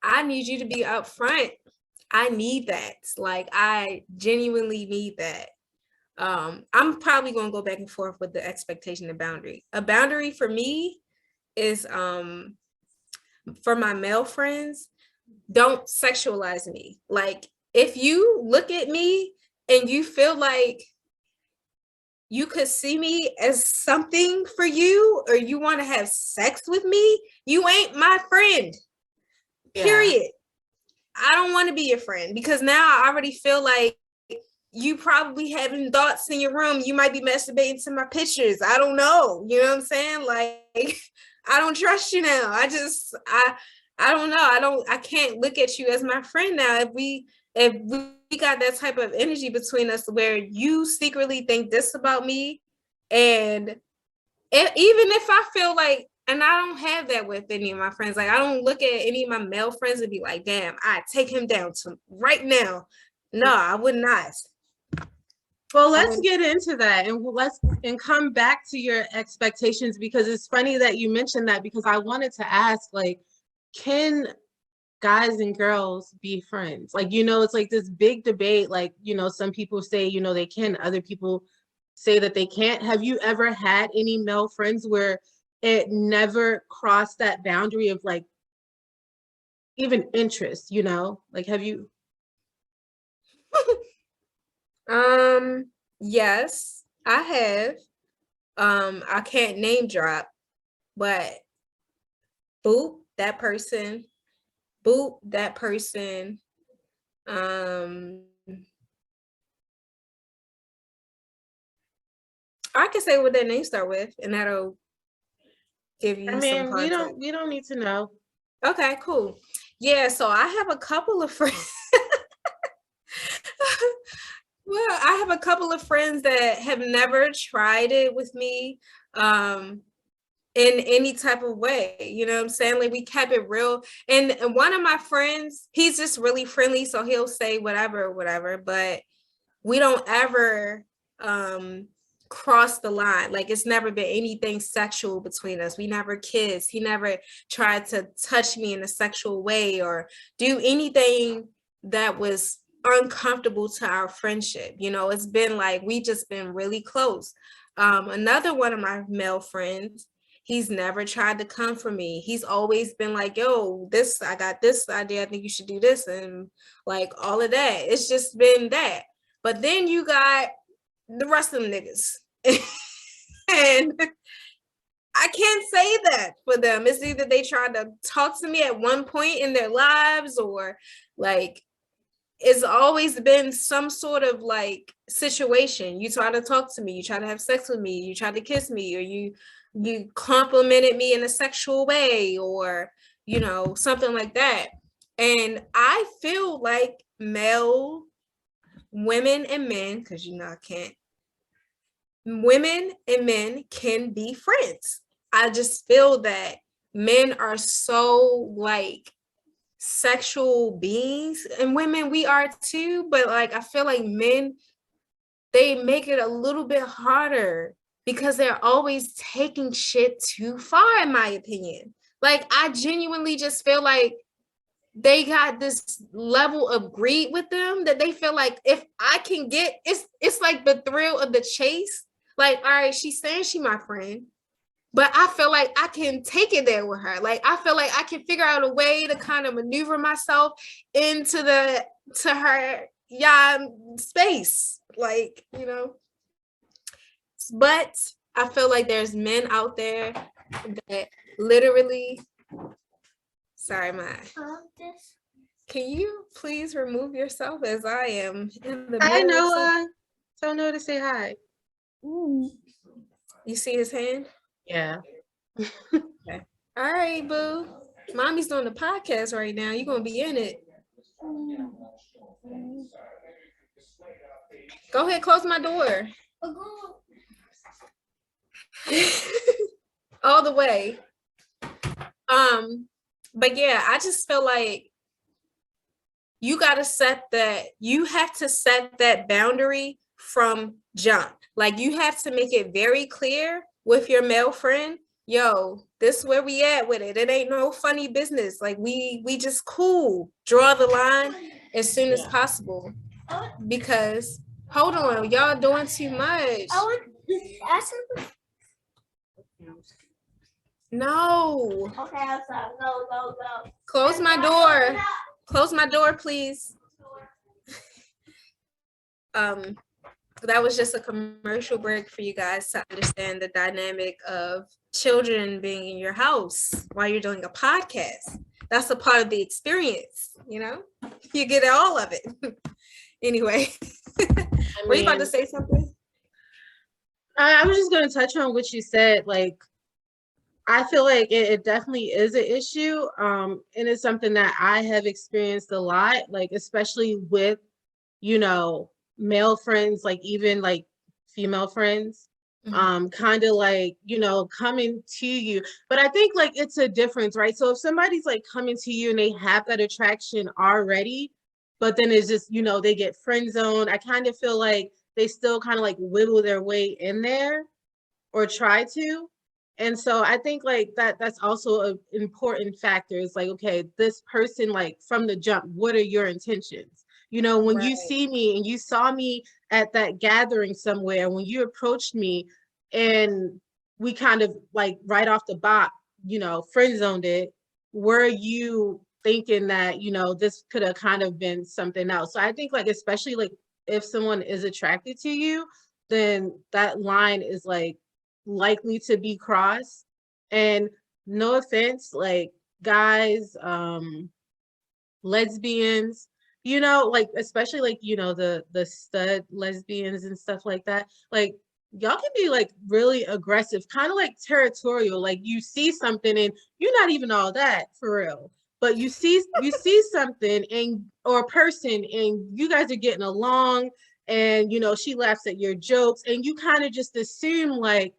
B: I need you to be upfront. I need that. Like I genuinely need that. I'm probably gonna go back and forth with the expectation and boundary. A boundary for me is for my male friends, don't sexualize me. Like if you look at me and you feel like you could see me as something for you, or you want to have sex with me, you ain't my friend. Period. I don't want to be your friend, because now I already feel like you probably having thoughts in your room. You might be masturbating to my pictures. I don't know. You know what I'm saying? Like, I don't trust you now. I don't know. I can't look at you as my friend now. If we got that type of energy between us where you secretly think this about me, and even if I feel like, and I don't have that with any of my friends, like I don't look at any of my male friends and be like, damn, I take him down to right now. No, I would not.
C: Well, let's get into that, and come back to your expectations, because it's funny that you mentioned that, because I wanted to ask, like, can guys and girls be friends? Like, you know, it's like this big debate. Like, you know, some people say, you know, they can, other people say that they can't. Have you ever had any male friends where it never crossed that boundary of like even interest, you know? Like, have you?
B: Yes, I have. I can't name drop, but boop, that person, boop, that person. I can say what their name start with, and that'll give you
C: I
B: some
C: mean, we
B: context.
C: don't need to know.
B: Okay, cool. Yeah, so I have a couple of friends. Well, I have a couple of friends that have never tried it with me in any type of way. You know what I'm saying? Like we kept it real. And one of my friends, he's just really friendly, so he'll say whatever, but we don't ever cross the line. Like it's never been anything sexual between us. We never kissed. He never tried to touch me in a sexual way or do anything that was uncomfortable to our friendship. You know, it's been like we just been really close. Another one of my male friends, he's never tried to come for me. He's always been like, yo, I got this idea, I think you should do this, and like all of that. It's just been that. But then you got the rest of them niggas. And I can't say that for them. It's either they tried to talk to me at one point in their lives, or like it's always been some sort of like situation. You try to talk to me, you try to have sex with me, you try to kiss me, or you complimented me in a sexual way, or you know, something like that. And I feel like male women and men, because you know I can't, women and men can be friends. I just feel that men are so like sexual beings, and women we are too, but like I feel like men, they make it a little bit harder because they're always taking shit too far, in my opinion. Like I genuinely just feel like they got this level of greed with them that they feel like if I can get, it's like the thrill of the chase. Like, all right, she's saying she my friend. but I feel like I can take it there with her. Like, I feel like I can figure out a way to kind of maneuver myself into her space. Like, you know, but I feel like there's men out there that literally, sorry, can you please remove yourself as I am in the
C: Hi,
B: middle of something?
C: Noah. Tell Noah to say hi.
B: You see his hand?
C: Yeah.
B: Okay. All right, boo. Mommy's doing the podcast right now. You're going to be in it. Go ahead, close my door. All the way. But yeah, I just feel like you have to set that boundary from jump. Like, you have to make it very clear with your male friend, yo, this is where we at with it. It ain't no funny business. Like, we just cool. Draw the line as soon as possible. Because hold on, y'all doing too much. No.
D: Okay, I'm sorry. No.
B: Close my door. Close my door, please. That was just a commercial break for you guys to understand the dynamic of children being in your house while you're doing a podcast. That's a part of the experience, you know? You get all of it. Anyway, were you about to say something?
C: I was just going to touch on what you said. Like, I feel like it definitely is an issue. And it's something that I have experienced a lot, like, especially with, you know, male friends, like even like female friends, kind of like, you know, coming to you. But I think like it's a difference, right? So if somebody's like coming to you and they have that attraction already, but then it's just, you know, they get friend zoned, I kind of feel like they still kind of like wiggle their way in there or try to. And so I think like that's also an important factor. It's like, okay, this person, like from the jump, what are your intentions? You know, when you see me and you saw me at that gathering somewhere, when you approached me and we kind of like right off the bat, you know, friend zoned it, were you thinking that, you know, this could have kind of been something else? So I think like, especially like if someone is attracted to you, then that line is like likely to be crossed. And no offense, like guys, lesbians, you know, like especially like, you know, the stud lesbians and stuff like that, like y'all can be like really aggressive, kind of like territorial. Like you see something and you're not even all that for real, but you see something and or a person and you guys are getting along and you know she laughs at your jokes and you kind of just assume like,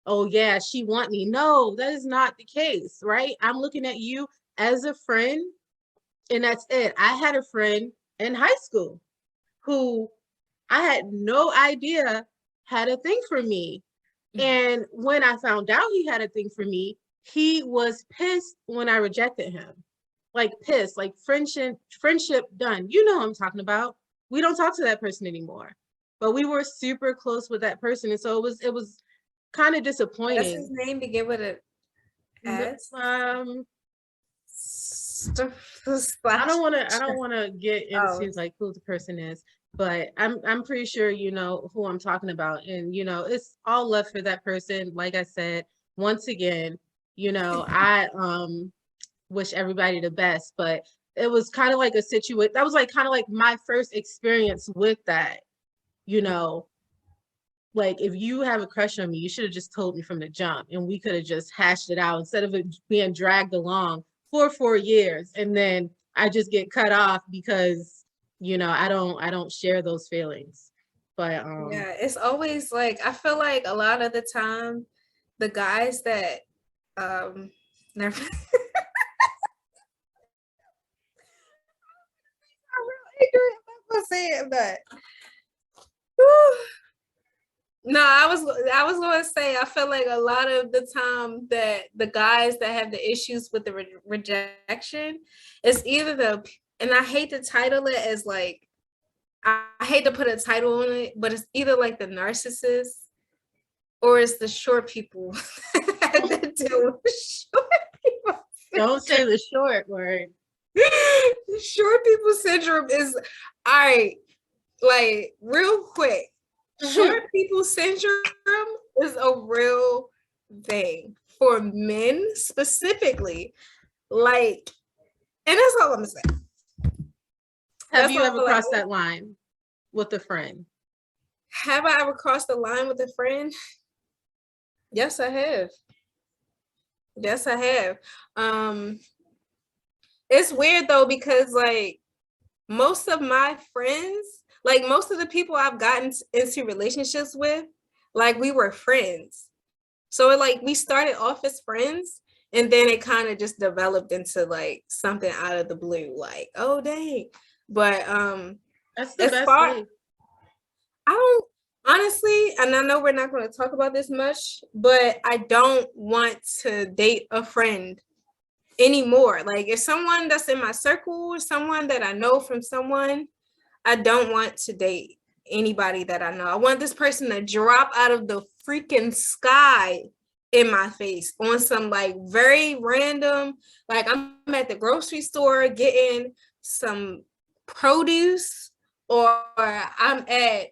C: oh yeah, she want me. No, that is not the case, right? I'm looking at you as a friend and that's it. I had a friend in high school who I had no idea had a thing for me. And when I found out he had a thing for me, he was pissed when I rejected him. Like pissed, like friendship done. You know what I'm talking about. We don't talk to that person anymore. But we were super close with that person. And so it was kind of disappointing.
B: What's his name? Begin with an S?
C: I don't want to get into like who the person is, but I'm pretty sure you know who I'm talking about. And you know, it's all love for that person. Like I said, once again, you know, I wish everybody the best, but it was kind of like a situation that was like kind of like my first experience with that, you know. Like if you have a crush on me, you should have just told me from the jump and we could have just hashed it out instead of it being dragged along for 4 years and then I just get cut off because you know I don't share those feelings. But
B: yeah, it's always like I feel like a lot of the time the guys that never I'm real ignorant about saying that. No, I was going to say I feel like a lot of the time that the guys that have the issues with the rejection, it's either and I hate to title it as like, I hate to put a title on it, but it's either like the narcissist or it's the short people that deal with short people.
C: Don't say the short word.
B: Short people syndrome is, all right, like real quick. Short people syndrome is a real thing for men specifically. Like, and that's all I'm gonna say.
C: Have
B: That's
C: you ever
B: all I-
C: crossed that line with a friend?
B: Have I ever crossed the line with a friend? Yes, I have. Yes, I have. It's weird though, because like most of my friends, like most of the people I've gotten into relationships with, like we were friends. So like we started off as friends, and then it kind of just developed into like something out of the blue, like, oh dang. But
C: That's the
B: as
C: best
B: far,
C: way.
B: I don't honestly, and I know we're not going to talk about this much, but I don't want to date a friend anymore. Like if someone that's in my circle, someone that I know from someone, I don't want to date anybody that I know. I want this person to drop out of the freaking sky in my face on some like very random, like I'm at the grocery store getting some produce, or I'm at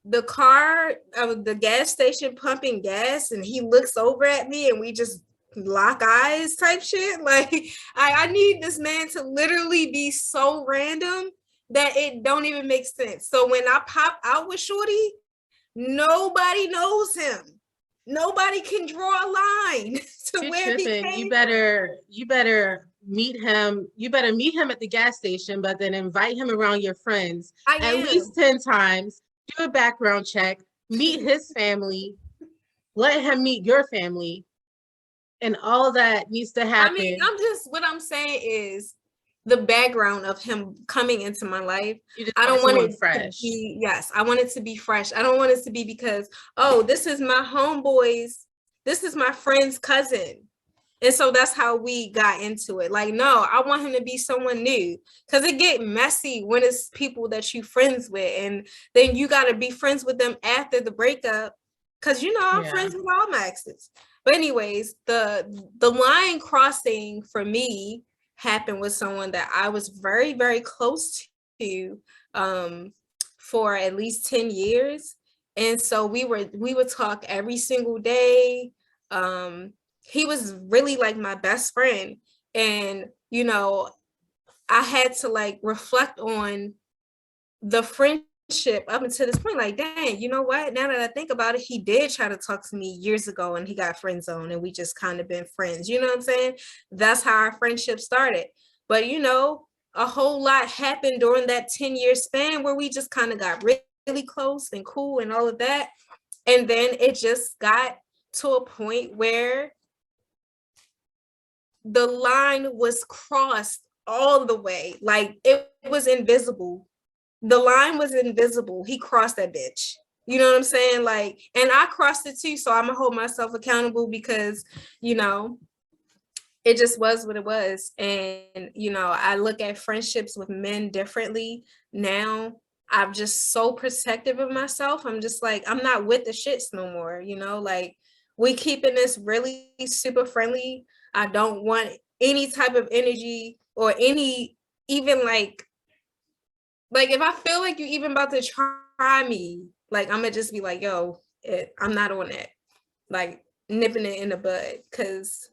B: the gas station pumping gas, and he looks over at me and we just lock eyes type shit. Like I need this man to literally be so random that it don't even make sense. So when I pop out with Shorty, nobody knows him. Nobody can draw a line to
C: You're
B: where he
C: tripping.
B: came.
C: You better meet him. You better meet him at the gas station, but then invite him around your friends at least 10 times. Do a background check, meet his family, let him meet your family, and all that needs to happen.
B: I mean, what I'm saying is the background of him coming into my life. I don't want it fresh. Yes, I want it to be fresh. I don't want it to be because, oh, this is my homeboy's, this is my friend's cousin. And so that's how we got into it. Like, no, I want him to be someone new, because it get messy when it's people that you friends with, and then you got to be friends with them after the breakup, because I'm friends with all my exes. But anyways, the line crossing for me happened with someone that I was very, very close to for at least 10 years. And so we would talk every single day. He was really like my best friend. And, I had to like reflect on the friendship up until this point. Like, dang, you know what? Now that I think about it, he did try to talk to me years ago and he got friend zoned, and we just kind of been friends. You know what I'm saying? That's how our friendship started. But, a whole lot happened during that 10-year span where we just kind of got really close and cool and all of that. And then it just got to a point where the line was crossed all the way. Like it was invisible. The line was invisible. He crossed that bitch. You know what I'm saying? Like, and I crossed it too. So I'm gonna hold myself accountable because, it just was what it was. And, I look at friendships with men differently now. I'm just so protective of myself. I'm just like, I'm not with the shits no more, like we keeping this really super friendly. I don't want any type of energy or any, even like if I feel like you even about to try me, like I'm gonna just be like, yo, I'm not on that. Like nipping it in the bud, because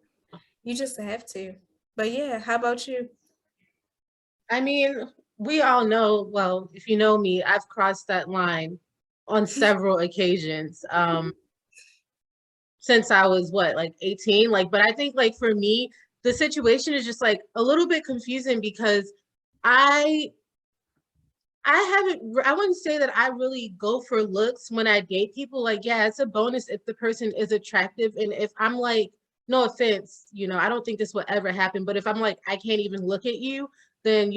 B: you just have to. But yeah, how about you?
C: I mean, we all know, well, if you know me, I've crossed that line on several occasions. Since I was like 18, but I think like for me, the situation is just like a little bit confusing because I wouldn't say that I really go for looks when I date people. Like, yeah, it's a bonus if the person is attractive. And if I'm like, no offense, I don't think this will ever happen. But if I'm like, I can't even look at you, then,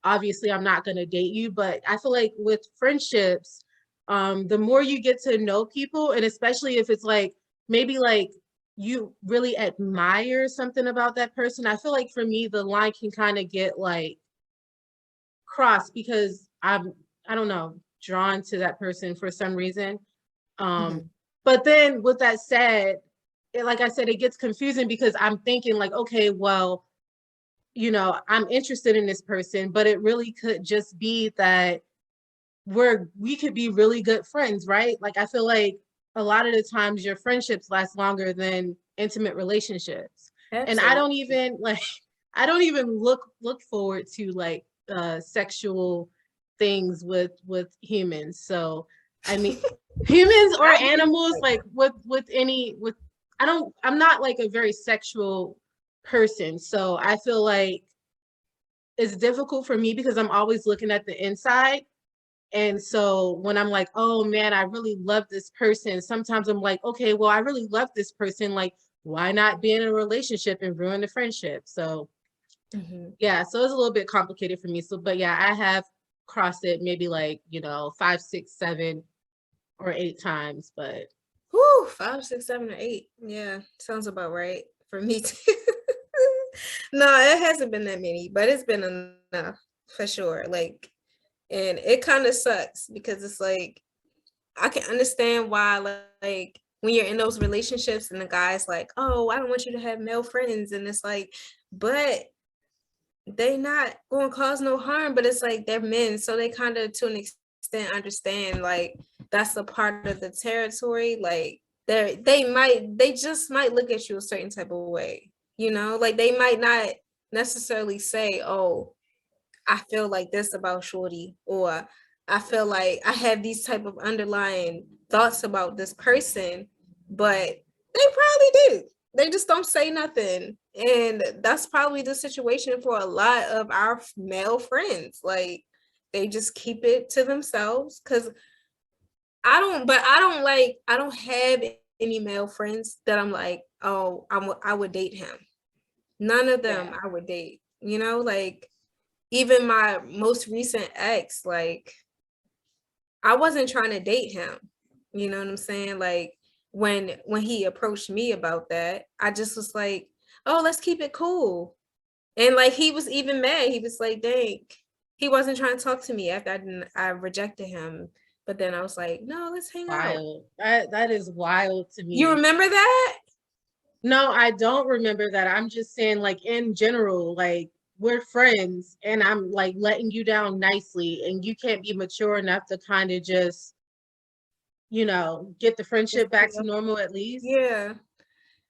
C: obviously I'm not going to date you. But I feel like with friendships, the more you get to know people, and especially if it's like, maybe like you really admire something about that person, I feel like for me, the line can kind of get like crossed because I don't know, drawn to that person for some reason. But then with that said, like I said, it gets confusing because I'm thinking like, okay, well, you know, I'm interested in this person, but it really could just be that we could be really good friends, right? Like I feel like a lot of the times your friendships last longer than intimate relationships. And I
B: Absolutely.
C: don't even like I don't even look forward to like sexual things with humans. So I mean humans or
B: I do.
C: animals, like with I'm not like a very sexual person. So I feel like it's difficult for me because I'm always looking at the inside. And so when I'm like, oh man, I really love this person, sometimes I'm like, okay, well, I really love this person. Like, why not be in a relationship and ruin the friendship? So
B: Mhm.
C: yeah, so it's a little bit complicated for me. So, but yeah, I have crossed it maybe like, you know, 5, 6, 7, or 8 times, but
B: Whew, 5, 6, 7, or 8. Yeah, sounds about right for me too. No, it hasn't been that many, but it's been enough for sure. Like, and it kind of sucks because it's like I can understand why, like when you're in those relationships and the guy's like, "Oh, I don't want you to have male friends," and it's like, but they not going to cause no harm. But it's like they're men, so they kind of to an extent understand like that's a part of the territory. Like they just might look at you a certain type of way, you know, like they might not necessarily say, "Oh, I feel like this about Shorty," or I feel like I have these type of underlying thoughts about this person, but they probably do. They just don't say nothing. And that's probably the situation for a lot of our male friends. Like they just keep it to themselves. Cause I don't have any male friends that I'm like, oh, I would date him. None of them
C: yeah.
B: I would date, you know, like even my most recent ex, like I wasn't trying to date him. You know what I'm saying? Like when he approached me about that, I just was like, "Oh, let's keep it cool." And like he was even mad. He was like, "Dang." He wasn't trying to talk to me after I rejected him. But then I was like, "No, let's hang out."
C: Wild. That is wild to
B: You
C: me.
B: remember that?
C: No, I don't remember that. I'm just saying, like, in general, like, we're friends and I'm like letting you down nicely, and you can't be mature enough to kind of just, you know, get the
B: Just
C: friendship
B: let
C: back
B: it
C: to
B: go.
C: normal at least.
B: Yeah.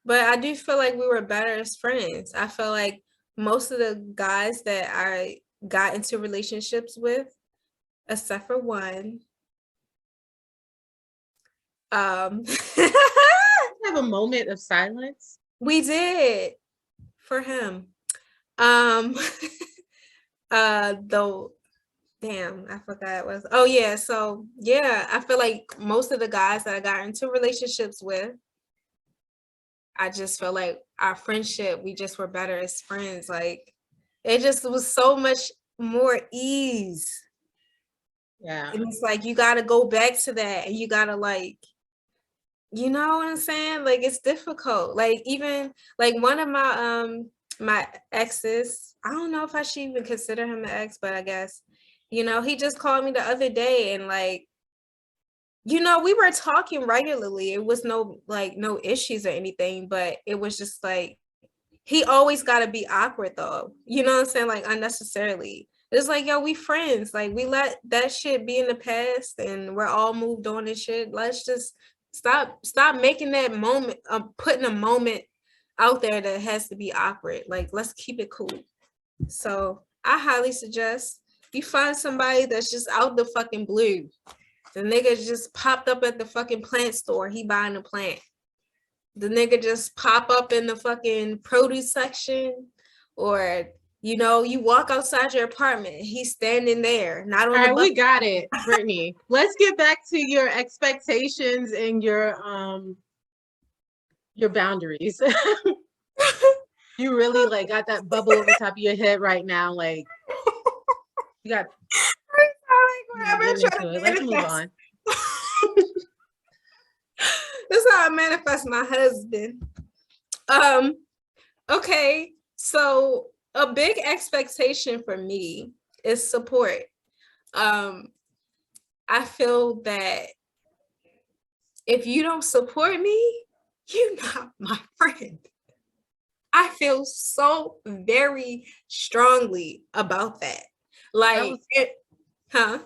B: But I do feel like we were better as friends. I feel like most of the guys that I got into relationships with, except for one, um,
C: Have a moment of silence.
B: we did for him. Um, though, damn, I forgot what. Oh yeah, so yeah, I feel like most of the guys that I got into relationships with, I just felt like our friendship, we just were better as friends. Like it just was so much more ease.
C: Yeah.
B: And it's like you gotta go back to that and you gotta like, you know what I'm saying? Like it's difficult. Like even like one of my exes, I don't know if I should even consider him an ex, but I guess, you know, he just called me the other day and like, you know, we were talking regularly. It was no issues or anything, but it was just like he always gotta be awkward though. You know what I'm saying? Like unnecessarily. It's like, yo, we friends. Like we let that shit be in the past and we're all moved on and shit. Let's just stop making that moment, putting a moment out there that has to be awkward. Like let's keep it cool. So I highly suggest you find somebody that's just out the fucking blue. The nigga just popped up at the fucking plant store. He buying a plant. The nigga just pop up in the fucking produce section, or you know, you walk outside your apartment, he's standing there, not
C: All
B: on the
C: right,
B: bus.
C: we got it, Brittany. Let's get back to your expectations and your boundaries. You really like got that bubble over top of your head right now. Like you got
B: I've been
C: getting
B: trying
C: into
B: to
C: it. Let's move
B: manifest.
C: on.
B: That's how I manifest my husband. Um, okay, so a big expectation for me is support. Um, I feel that if you don't support me, you're not my friend. I feel so very strongly about that. Like, huh?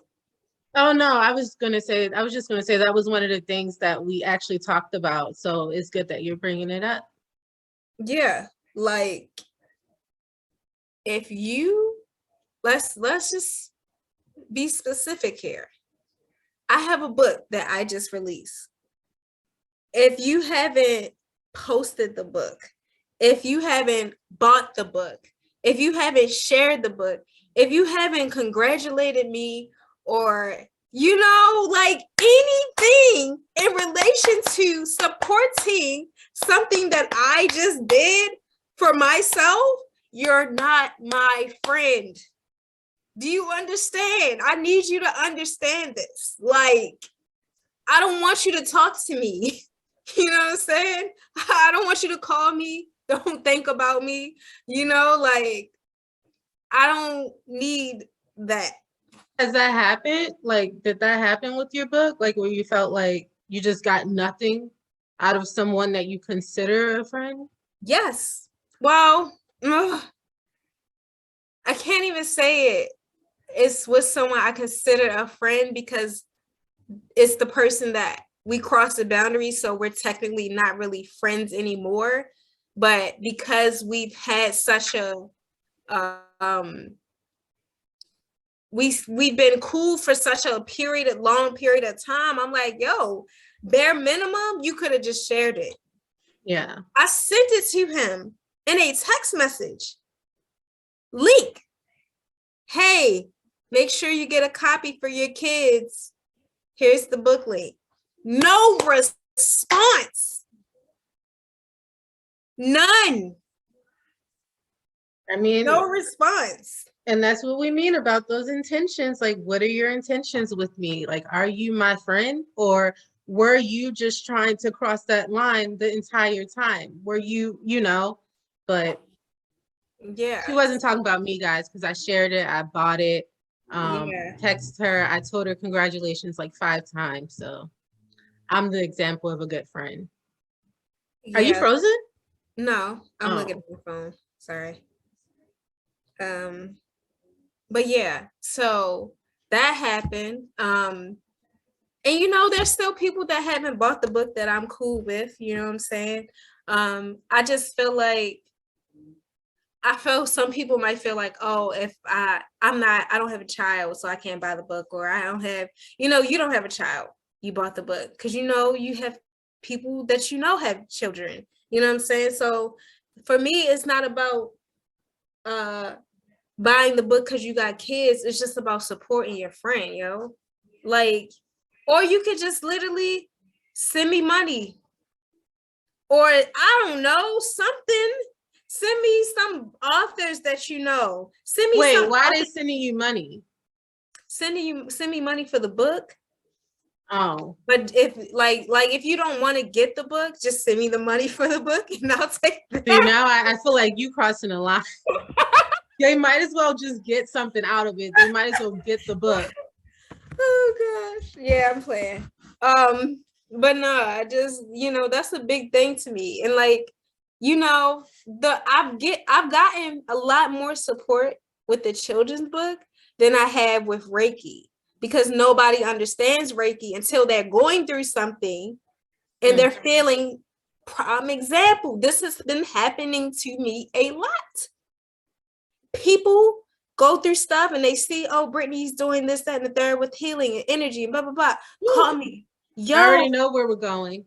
C: Oh no, I was just gonna say that was one of the things that we actually talked about. So it's good that you're bringing it up.
B: Yeah, like if you let's just be specific here. I have a book that I just released. If you haven't posted the book, if you haven't bought the book, if you haven't shared the book, if you haven't congratulated me or, you know, like anything in relation to supporting something that I just did for myself, you're not my friend. Do you understand? I need you to understand this. Like, I don't want you to talk to me. You know what I'm saying? I don't want you to call me. Don't think about me. You know, like, I don't need that.
C: Has that happened? Like, did that happen with your book? Like, where you felt like you just got nothing out of someone that you consider a friend?
B: Yes. Well, I can't even say it. It's with someone I consider a friend because it's the person that we cross the boundary, so we're technically not really friends anymore. But because we've had such a we've been cool for such a long period of time, I'm like, yo, bare minimum, you could have just shared it.
C: Yeah.
B: I sent it to him in a text message. Link. Hey, make sure you get a copy for your kids. Here's the book link. No response. None.
C: I mean,
B: no response.
C: And that's what we mean about those intentions. Like, what are your intentions with me? Like, are you my friend, or were you just trying to cross that line the entire time? Were you, but
B: yeah,
C: she wasn't talking about me, guys, because I shared it, I bought it, texted her, I told her congratulations like 5 times. So I'm the example of a good friend. Are you frozen?
B: No, I'm looking at my phone. Sorry. But yeah, so that happened. And there's still people that haven't bought the book that I'm cool with, you know what I'm saying? I just feel like some people might feel like, oh, if I don't have a child, so I can't buy the book, or I don't have, you don't have a child, you bought the book because you have people that have children, you know what I'm saying? So for me, it's not about buying the book because you got kids. It's just about supporting your friend, like, or you could just literally send me money, or I don't know, something. Send me some authors that Send me
C: Wait, why are they sending you money?
B: Send me money for the book.
C: Oh.
B: But if if you don't want to get the book, just send me the money for the book and I'll take that.
C: See, now I feel like you crossing a line. They might as well just get something out of it. They might as well get the book.
B: Oh gosh. Yeah, I'm playing. But no, I just, that's a big thing to me. And I've gotten a lot more support with the children's book than I have with Reiki, because nobody understands Reiki until they're going through something and they're feeling. Prime example, this has been happening to me a lot. People go through stuff and they see, oh, Brittany's doing this, that, and the third with healing and energy and blah, blah, blah. Call me. Yo,
C: I already know where we're going.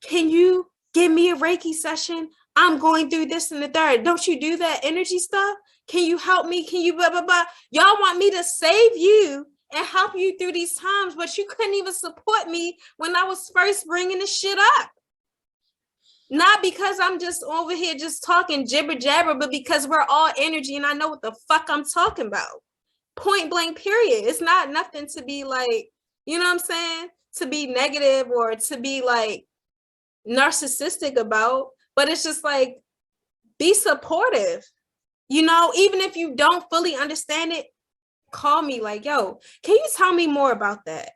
B: Can you give me a Reiki session? I'm going through this and the third. Don't you do that energy stuff? Can you help me? Can you blah, blah, blah? Y'all want me to save you and help you through these times, but you couldn't even support me when I was first bringing this shit up. Not because I'm just over here just talking jibber jabber, but because we're all energy and I know what the fuck I'm talking about. Point blank, period. It's not nothing to be like, you know what I'm saying? To be negative or to be like narcissistic about, but it's just like, be supportive. Even if you don't fully understand it, call me like, yo, can you tell me more about that?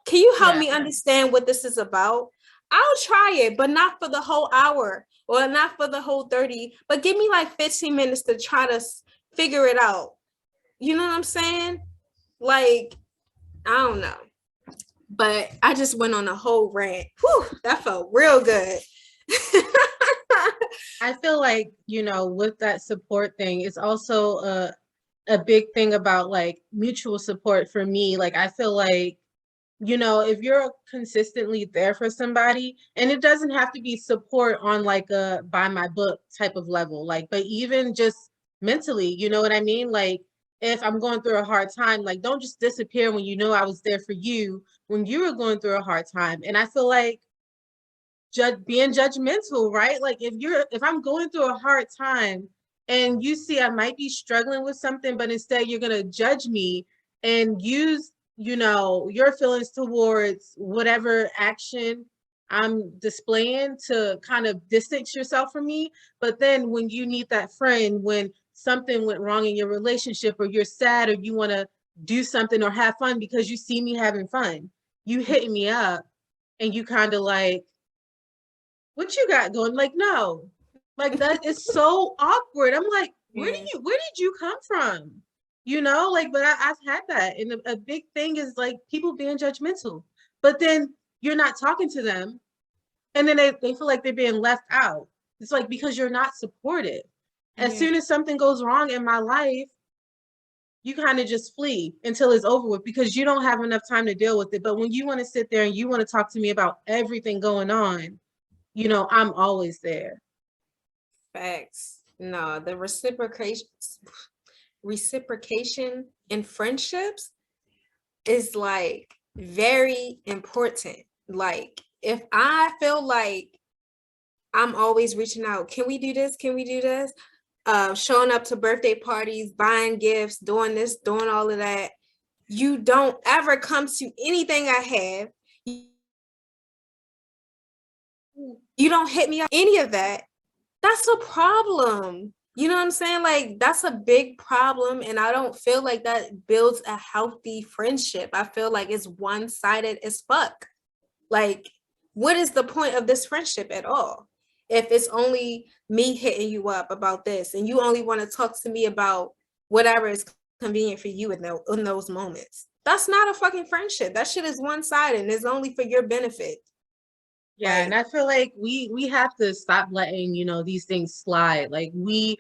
B: Can you help me understand what this is about? I'll try it, but not for the whole hour or not for the whole 30, but give me like 15 minutes to try to figure it out. You know what I'm saying? Like, I don't know. But I just went on a whole rant. Whew, that felt real good.
C: I feel like, you know, with that support thing, it's also a big thing about like mutual support for me. Like, I feel like, you know, if you're consistently there for somebody, and it doesn't have to be support on like a by my book type of level, like, but even just mentally, you know what I mean? Like, if I'm going through a hard time, like, don't just disappear when you know I was there for you when you were going through a hard time. And I feel like being judgmental, right? Like, if I'm going through a hard time and you see I might be struggling with something, but instead you're gonna judge me and use, you know, your feelings towards whatever action I'm displaying to kind of distance yourself from me. But then when you need that friend, when something went wrong in your relationship, or you're sad, or you want to do something or have fun because you see me having fun, you hitting me up and you kind of like, what you got going? Like, no, like that is so awkward. I'm like, where did you come from? You know, like, but I've had that. And a big thing is like people being judgmental, but then you're not talking to them. And then they feel like they're being left out. It's like, because you're not supported. As soon as something goes wrong in my life, you kind of just flee until it's over with because you don't have enough time to deal with it. But when you want to sit there and you want to talk to me about everything going on, you know, I'm always there.
B: Facts. No, the reciprocation in friendships is like very important. Like, if I feel like I'm always reaching out, can we do this? Can we do this? Showing up to birthday parties, buying gifts, doing this, doing all of that. You don't ever come to anything I have. You don't hit me up, any of that. That's a problem. You know what I'm saying? Like, that's a big problem. And I don't feel like that builds a healthy friendship. I feel like it's one-sided as fuck. Like, what is the point of this friendship at all? If it's only me hitting you up about this and you only want to talk to me about whatever is convenient for you in those moments. That's not a fucking friendship. That shit is one-sided and it's only for your benefit.
C: Yeah, and I feel like we have to stop letting, you know, these things slide. Like, we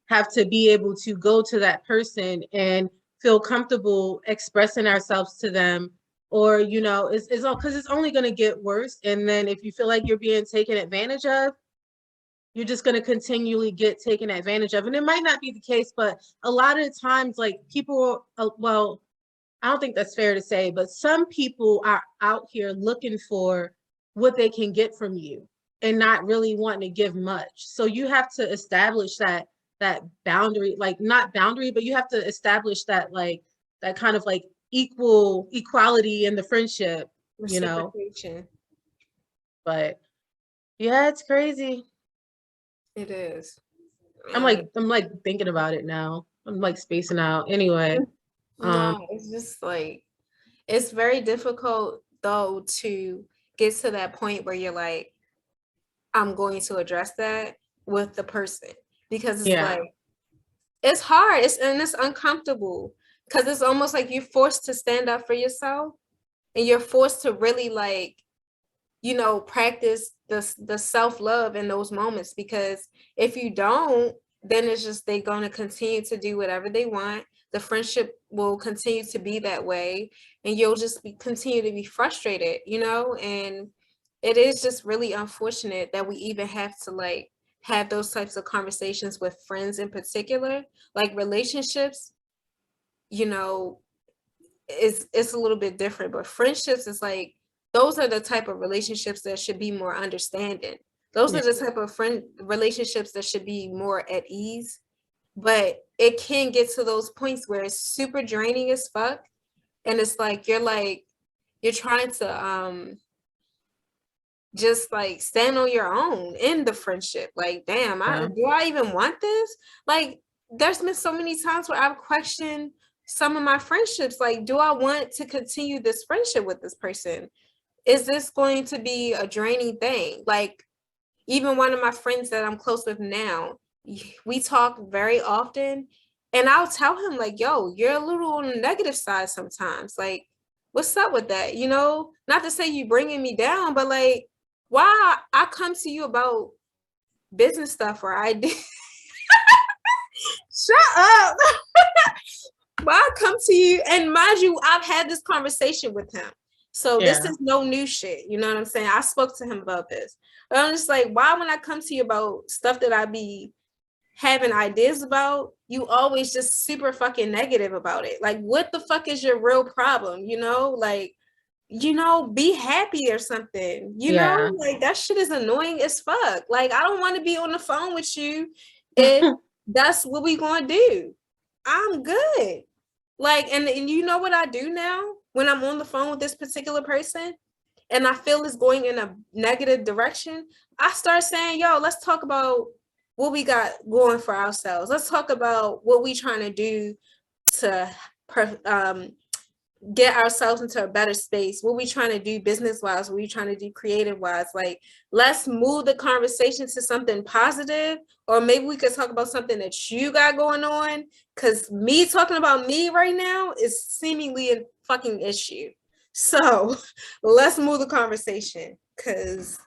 C: have to be able to go to that person and feel comfortable expressing ourselves to them, or, you know, it's all because it's only going to get worse. And then if you feel like you're being taken advantage of, you're just going to continually get taken advantage of. And it might not be the case, but a lot of times, like, people, well, I don't think that's fair to say, but some people are out here looking for what they can get from you and not really wanting to give much. So you have to establish that boundary, like, not boundary, but you have to establish that, like, that kind of like equality in the friendship, you know. But yeah, it's crazy.
B: It is.
C: I'm like thinking about it now. I'm like spacing out. Anyway.
B: No, it's just like, it's very difficult though to get to that point where you're like, I'm going to address that with the person, because it's like, it's hard. It's uncomfortable because it's almost like you're forced to stand up for yourself and you're forced to really, like, you know, practice the self-love in those moments, because if you don't, then it's just they're going to continue to do whatever they want. The friendship will continue to be that way and you'll just continue to be frustrated, you know. And it is just really unfortunate that we even have to like have those types of conversations with friends in particular. Like, relationships, you know, it's a little bit different, but friendships is like, those are the type of relationships that should be more understanding. Those are the type of relationships that should be more at ease. But it can get to those points where it's super draining as fuck, and it's like you're trying to just like stand on your own in the friendship. Like, damn, do I even want this? Like, there's been so many times where I've questioned some of my friendships. Like, do I want to continue this friendship with this person? is this going to be a draining thing? Like, even one of my friends that I'm close with now, we talk very often, and I'll tell him like, yo, you're a little on the negative side sometimes. Like, what's up with that? You know, not to say you bringing me down, but like, why I come to you about business stuff or ideas. Shut up. Why I come to you, and mind you, I've had this conversation with him. So this is no new shit. You know what I'm saying? I spoke to him about this. But I'm just like, why when I come to you about stuff that I be having ideas about, you always just super fucking negative about it? Like, what the fuck is your real problem? You know, like, you know, be happy or something. You know, like that shit is annoying as fuck. Like, I don't want to be on the phone with you if that's what we gonna do. I'm good. Like, and you know what I do now when I'm on the phone with this particular person and I feel it's going in a negative direction, I start saying, yo, let's talk about what we got going for ourselves. Let's talk about what we trying to do to get ourselves into a better space. What we trying to do business wise, what we trying to do creative wise. Like, let's move the conversation to something positive, or maybe we could talk about something that you got going on, because me talking about me right now is seemingly a fucking issue. So let's move the conversation, because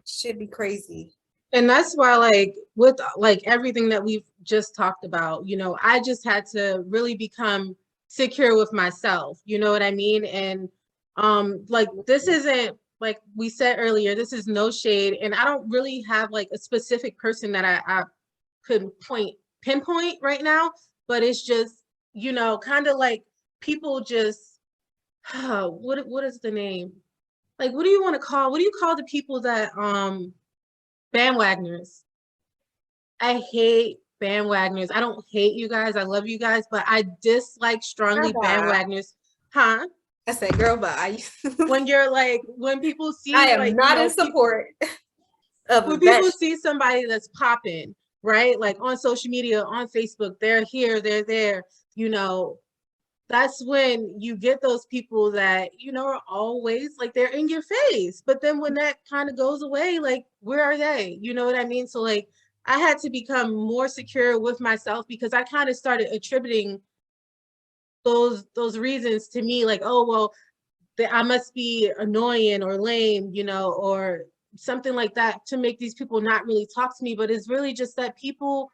B: should be crazy.
C: And that's why, like, with like everything that we've just talked about, you know, I just had to really become secure with myself, you know what I mean? And like, this isn't, like we said earlier, this is no shade, and I don't really have like a specific person that I could pinpoint right now, but it's just, you know, kind of like people just what is the name, like, what do you call the people that bandwagoners? I hate bandwagoners. I don't hate you guys. I love you guys, but I dislike strongly bandwagoners. Huh?
B: I said, girl, bye.
C: When you're like, when people see,
B: I am
C: like,
B: not
C: you know,
B: in support of
C: when
B: that.
C: people see somebody that's popping, right? Like on social media, on Facebook, they're here, they're there, you know, that's when you get those people that, you know, are always like, they're in your face. But then when that kind of goes away, like, where are they? You know what I mean? So like, I had to become more secure with myself, because I kind of started attributing those reasons to me, like, oh, well, I must be annoying or lame, you know, or something like that, to make these people not really talk to me. But it's really just that people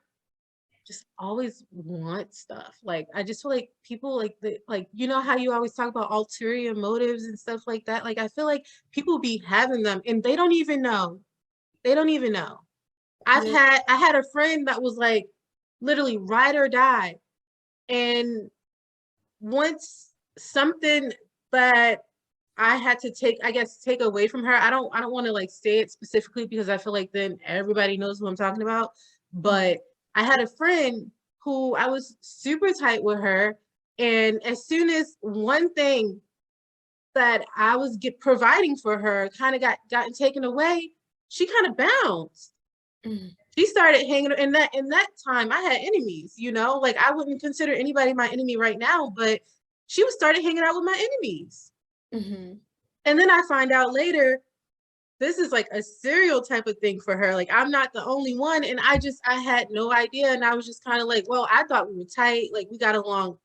C: just always want stuff. Like, I just feel like people, like, like, you know how you always talk about ulterior motives and stuff like that? Like, I feel like people be having them and they don't even know. They don't even know. I had a friend that was like literally ride or die. And once something that I had to take away from her, I don't want to like say it specifically, because I feel like then everybody knows who I'm talking about. But I had a friend who I was super tight with her. And as soon as one thing that I was providing for her kind of gotten taken away, she kind of bounced. She started hanging in that time. I had enemies, you know, like, I wouldn't consider anybody my enemy right now, but she was started hanging out with my enemies. And then I find out later, this is like a serial type of thing for her. Like, I'm not the only one. And I had no idea. And I was just kind of like, well, I thought we were tight. Like, we got along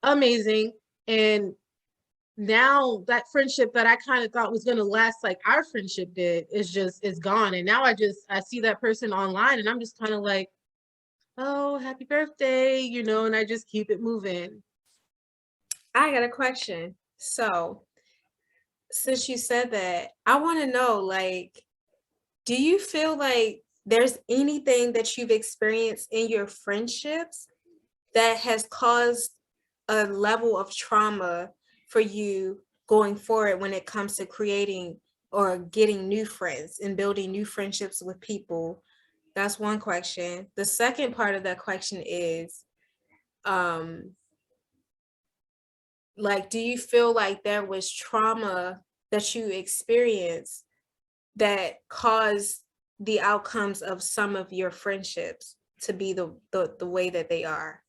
C: amazing. And now that friendship that I kind of thought was going to last like our friendship did is gone. And now I see that person online and I'm just kind of like, oh, happy birthday, you know, and I just keep it moving.
B: I got a question. So, since you said that, I want to know, like, do you feel like there's anything that you've experienced in your friendships that has caused a level of trauma for you going forward when it comes to creating or getting new friends and building new friendships with people? That's one question. The second part of that question is, like, do you feel like there was trauma that you experienced that caused the outcomes of some of your friendships to be the way that they are?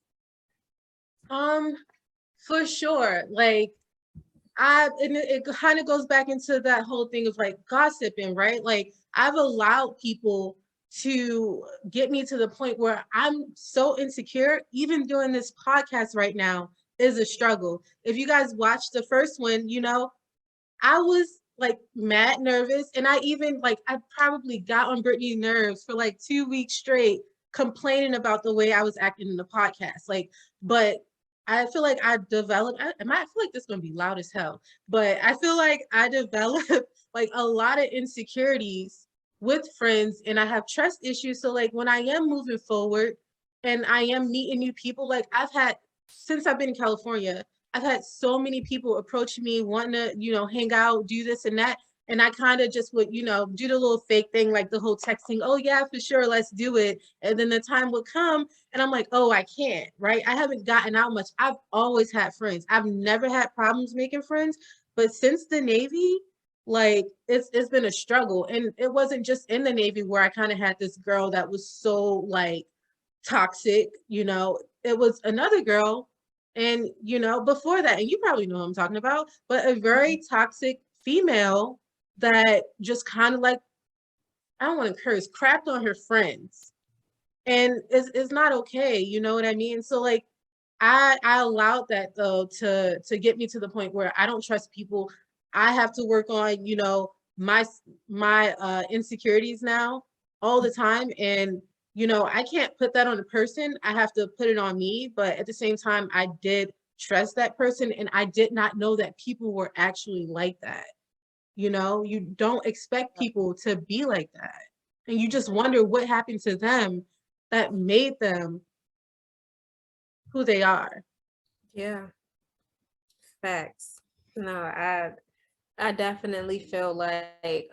C: For sure. Like, and it kind of goes back into that whole thing of like gossiping, right? Like I've allowed people to get me to the point where I'm so insecure. Even doing this podcast right now is a struggle. If you guys watched the first one, you know, I was like mad nervous. And I even like, I probably got on Brittany's nerves for like 2 weeks straight, complaining about the way I was acting in the podcast. Like, but I feel like I developed, I might feel like this is going to be loud as hell, but I feel like I developed like a lot of insecurities with friends and I have trust issues. So like when I am moving forward and I am meeting new people, like I've had, since I've been in California, I've had so many people approach me wanting to, you know, hang out, do this and that. And I kind of just would, you know, do the little fake thing, like the whole texting, oh yeah, for sure, let's do it. And then the time would come and I'm like, oh, I can't, right? I haven't gotten out much. I've always had friends. I've never had problems making friends. But since the Navy, like it's been a struggle. And it wasn't just in the Navy where I kind of had this girl that was so like toxic, you know, it was another girl and, you know, before that, and you probably know who I'm talking about, but a very toxic female that just kind of like, I don't want to curse, crapped on her friends. And it's not okay, you know what I mean? So like I allowed that though to get me to the point where I don't trust people. I have to work on, you know, my insecurities now all the time. And, you know, I can't put that on a person. I have to put it on me. But at the same time, I did trust that person and I did not know that people were actually like that. You know, you don't expect people to be like that. And you just wonder what happened to them that made them who they are.
B: Yeah, facts. No, I definitely feel like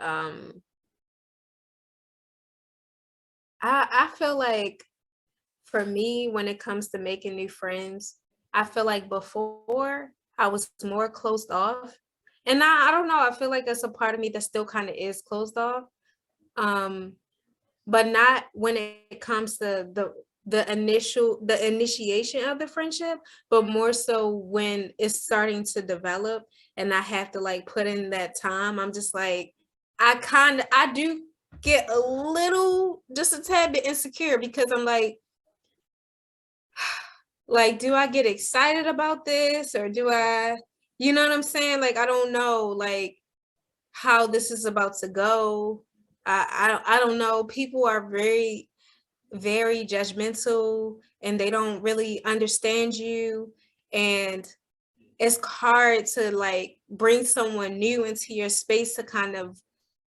B: I feel like for me when it comes to making new friends, I feel like before I was more closed off. And now I don't know, I feel like there's a part of me that still kind of is closed off. Um but not when it comes to the initiation of the friendship, but more so when it's starting to develop and I have to like put in that time. I'm just like I do get a little, just a tad bit insecure because I'm like do I get excited about this or do I, you know what I'm saying? Like I don't know like how this is about to go. I don't know. People are very judgmental and they don't really understand you, and it's hard to like bring someone new into your space to kind of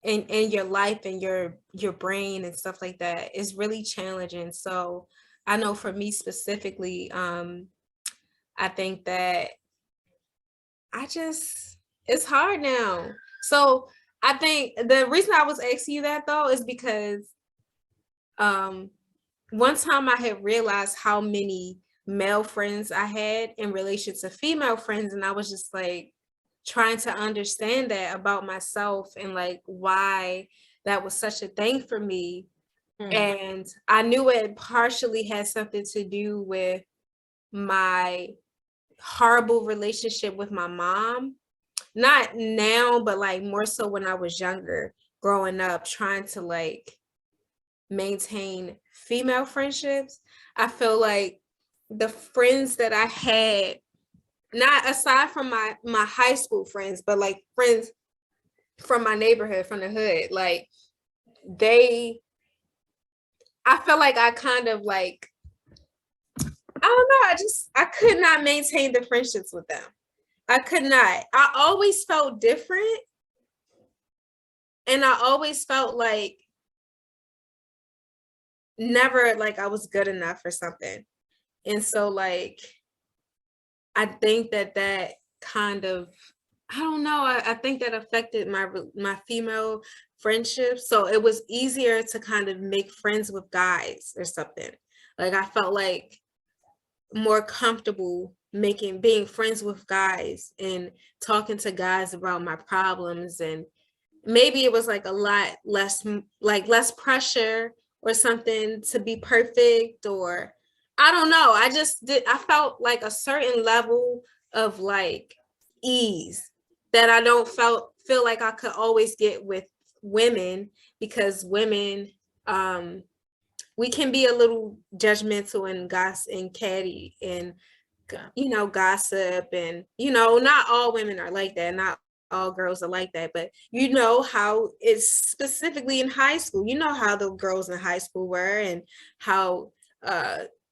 B: in your life and your brain and stuff like that. It's really challenging. So I know for me specifically, I think that it's hard now. So I think the reason I was asking you that though is because um one time I had realized how many male friends I had in relation to female friends, and I was just like trying to understand that about myself and like why that was such a thing for me. And I knew it partially had something to do with my horrible relationship with my mom. Not now, but like more so when I was younger, growing up, trying to like maintain female friendships. I feel like the friends that I had, not aside from my high school friends, but like friends from my neighborhood, from the hood, like they, I feel like I kind of like, I don't know, I could not maintain the friendships with them. I could not. I always felt different. And I always felt like never like I was good enough for something. And so like I think that kind of, I don't know, I think that affected my female friendships. So it was easier to kind of make friends with guys or something. Like I felt like more comfortable being friends with guys and talking to guys about my problems, and maybe it was like a lot less, like less pressure or something to be perfect, or I don't know. I felt like a certain level of like ease that I don't feel like I could always get with women, because women, we can be a little judgmental and gossip and catty and, you know, gossip, and, you know, not all women are like that. Not all girls are like that, but you know how it's specifically in high school, you know how the girls in high school were, and how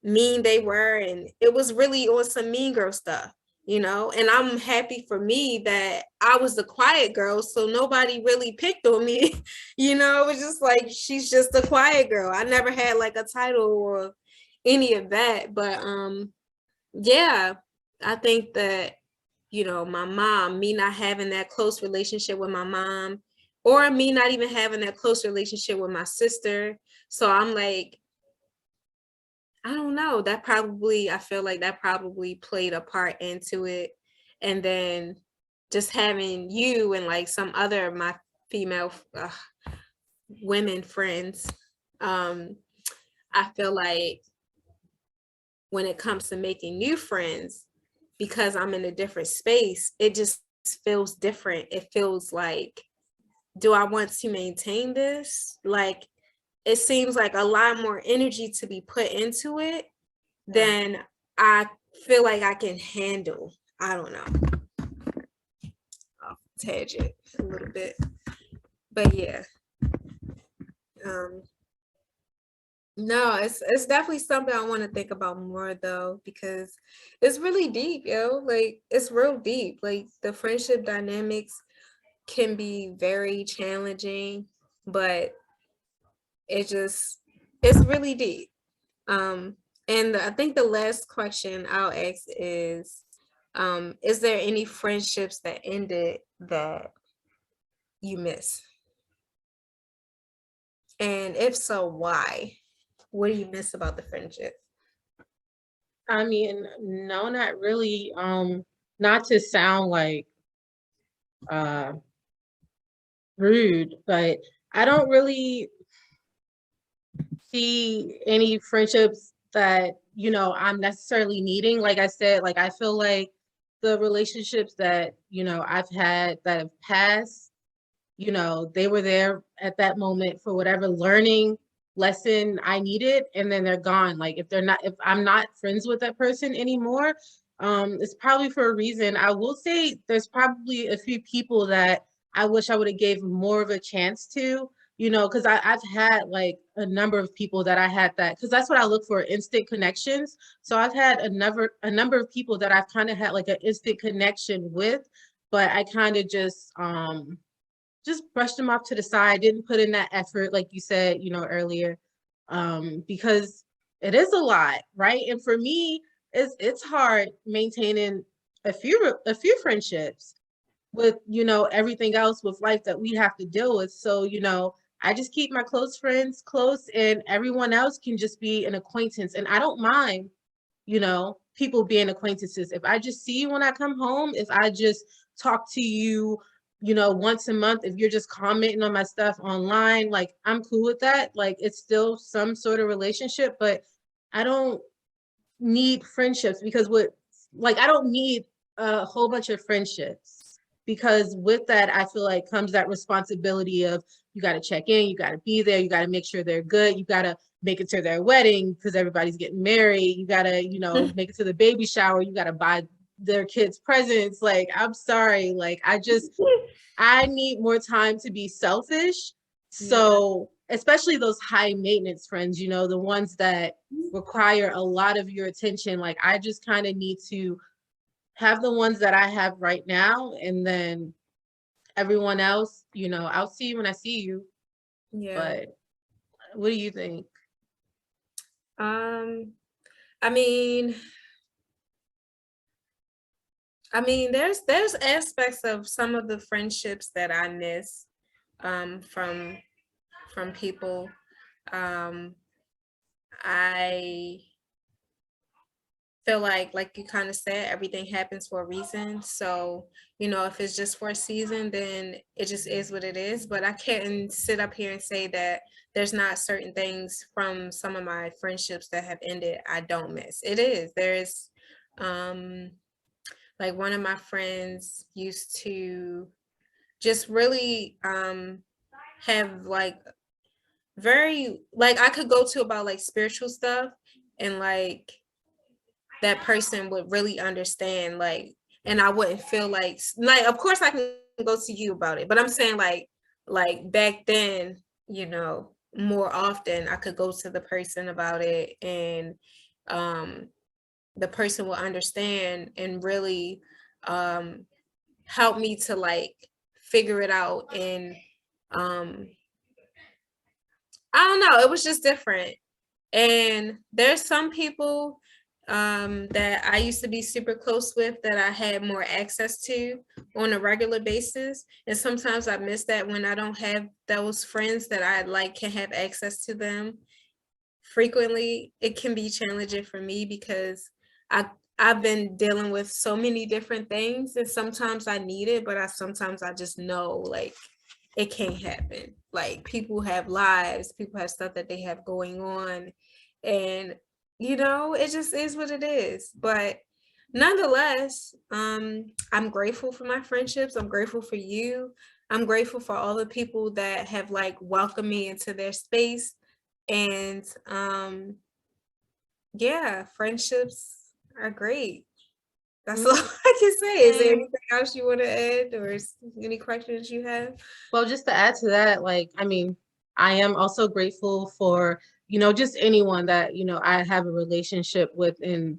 B: mean they were, and it was really on some mean girl stuff, you know. And I'm happy for me that I was the quiet girl, so nobody really picked on me. You know, it was just like, she's just a quiet girl. I never had like a title or any of that. But yeah, I think that, you know, my mom, me not having that close relationship with my mom, or me not even having that close relationship with my sister. So I'm like, I don't know, I feel like that probably played a part into it. And then just having you and like some other of my female women friends, I feel like when it comes to making new friends, because I'm in a different space, it just feels different. It feels like, do I want to maintain this? Like, it seems like a lot more energy to be put into it than I feel like I can handle. I don't know. I'll tangent a little bit. But yeah. No, it's definitely something I want to think about more though, because it's really deep, yo. Like, it's real deep. Like, the friendship dynamics can be very challenging, but it's really deep. And I think the last question I'll ask is there any friendships that ended that you miss? And if so, why? What do you miss about the friendship?
C: I mean, no, not really. Not to sound like uh rude, but I don't really see any friendships that, you know, I'm necessarily needing. Like I said, like I feel like the relationships that, you know, I've had that have passed, you know, they were there at that moment for whatever learning lesson I needed, and then they're gone. Like if I'm not friends with that person anymore, it's probably for a reason. I will say there's probably a few people that I wish I would have gave more of a chance to, you know, because I've had like a number of people that I had that, because that's what I look for, instant connections. So I've had a number of people that I've kind of had like an instant connection with, but I kind of just brushed them off to the side, didn't put in that effort, like you said, you know, earlier, because it is a lot, right? And for me, it's hard maintaining a few friendships with, you know, everything else with life that we have to deal with. So, you know, I just keep my close friends close, and everyone else can just be an acquaintance. And I don't mind, you know, people being acquaintances. If I just see you when I come home, if I just talk to you, you know, once a month, if you're just commenting on my stuff online, like I'm cool with that. Like it's still some sort of relationship, but I don't need friendships because I don't need a whole bunch of friendships, because with that, I feel like comes that responsibility of you got to check in, you got to be there, you got to make sure they're good, you got to make it to their wedding because everybody's getting married, you got to, you know, make it to the baby shower, you got to buy their kids presents. Like, I'm sorry, like I need more time to be selfish. So, especially those high maintenance friends, you know, the ones that require a lot of your attention. Like, I just kind of need to have the ones that I have right now. And then everyone else, you know, I'll see you when I see you.
B: Yeah.
C: But what do you think?
B: Um, I mean, there's aspects of some of the friendships that I miss from people. Um, I feel like you kind of said, everything happens for a reason. So, you know, if it's just for a season, then it just is what it is. But I can't sit up here and say that there's not certain things from some of my friendships that have ended I don't miss. It is. There's Like one of my friends used to just really have like very like I could go to about like spiritual stuff, and like that person would really understand, like, and I wouldn't feel like of course I can go to you about it, but I'm saying like back then, you know, more often I could go to the person about it, and um the person will understand and really help me to like figure it out. And um I don't know, it was just different. And there's some people that I used to be super close with that I had more access to on a regular basis. And sometimes I miss that when I don't have those friends that I like can have access to them frequently. It can be challenging for me because I I've been dealing with so many different things, and sometimes I need it, but sometimes I just know like it can't happen. Like people have lives, people have stuff that they have going on, and you know, it just is what it is. But nonetheless, I'm grateful for my friendships. I'm grateful for you. I'm grateful for all the people that have like welcomed me into their space. And yeah, friendships are great. That's all I can say. Is there anything else you want to add, or any questions you have?
C: Well, just to add to that, like, I mean, I am also grateful for, you know, just anyone that, you know, I have a relationship with and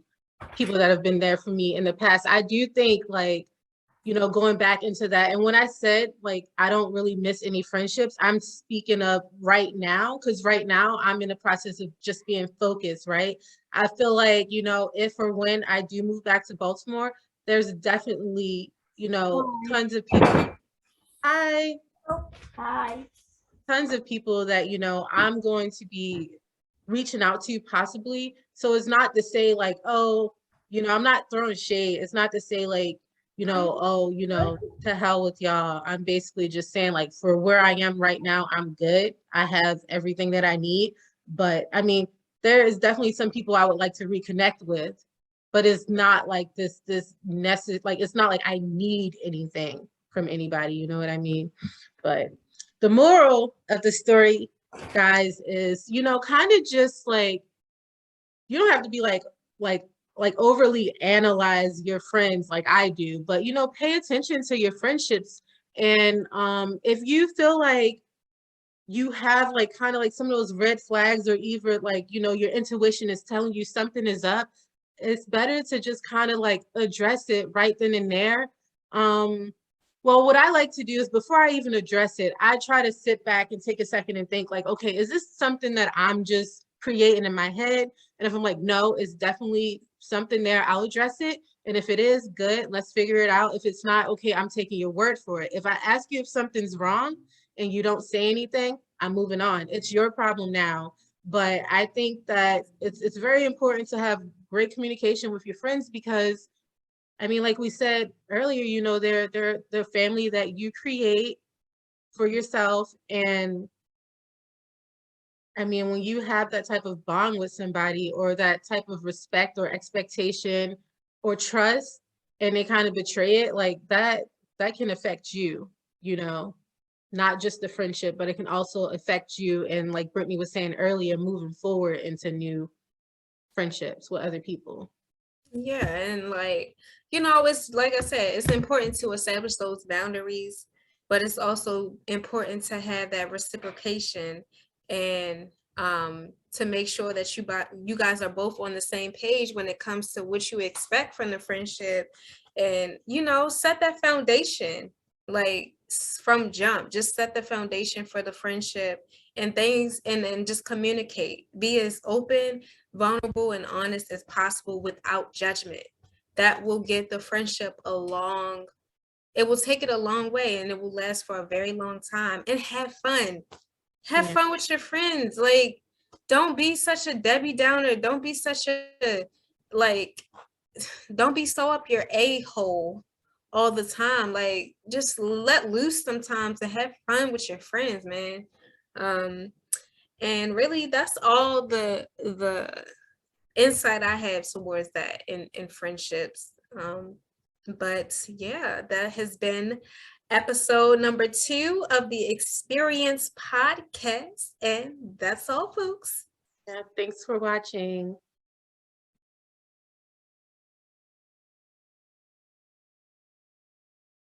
C: people that have been there for me in the past. I do think like, you know, going back into that. And when I said like I don't really miss any friendships, I'm speaking of right now, because right now I'm in the process of just being focused, right? I feel like, you know, if or when I do move back to Baltimore, there's definitely, you know, tons of people. Hi.
A: Hi.
C: Tons of people that, you know, I'm going to be reaching out to possibly. So it's not to say like, oh, you know, I'm not throwing shade. It's not to say like, you know, oh, you know, to hell with y'all. I'm basically just saying like for where I am right now, I'm good. I have everything that I need. But I mean, there is definitely some people I would like to reconnect with, but it's not like this necessary, like it's not like I need anything from anybody, you know what I mean? But the moral of the story, guys, is, you know, kind of just like you don't have to be like like overly analyze your friends like I do, but you know, pay attention to your friendships. And if you feel like you have like kind of like some of those red flags, or even like, you know, your intuition is telling you something is up, it's better to just kind of like address it right then and there. um well, what I like to do is before I even address it, I try to sit back and take a second and think like, okay, is this something that I'm just creating in my head? And if I'm like, no, it's definitely something there, I'll address it. And if it is, good, let's figure it out. If it's not, okay, I'm taking your word for it. If I ask you if something's wrong and you don't say anything, I'm moving on. It's your problem now. But I think that it's very important to have great communication with your friends, because I mean, like we said earlier, you know, they're the family that you create for yourself. And I mean, when you have that type of bond with somebody, or that type of respect or expectation or trust, and they kind of betray it, like that can affect you, you know, not just the friendship, but it can also affect you. And like Brittany was saying earlier, moving forward into new friendships with other people.
B: Yeah, and like, you know, it's like I said, it's important to establish those boundaries, but it's also important to have that reciprocation, and to make sure that you guys are both on the same page when it comes to what you expect from the friendship. And you know, set that foundation like from jump. Just set the foundation for the friendship and things, and then just communicate. Be as open, vulnerable, and honest as possible without judgment. That will get the friendship along. It will take it a long way, and it will last for a very long time. And have fun. Have
C: Yeah.
B: fun with your friends. Like, don't be such a Debbie Downer. Don't be such a, like, don't be so up your a-hole all the time. Like, just let loose sometimes and have fun with your friends, man. Um, and really that's all the insight I have towards that in friendships. But yeah, that has been episode number 2 of the exPEERience podcast. And that's all, folks.
C: Yeah, thanks for watching.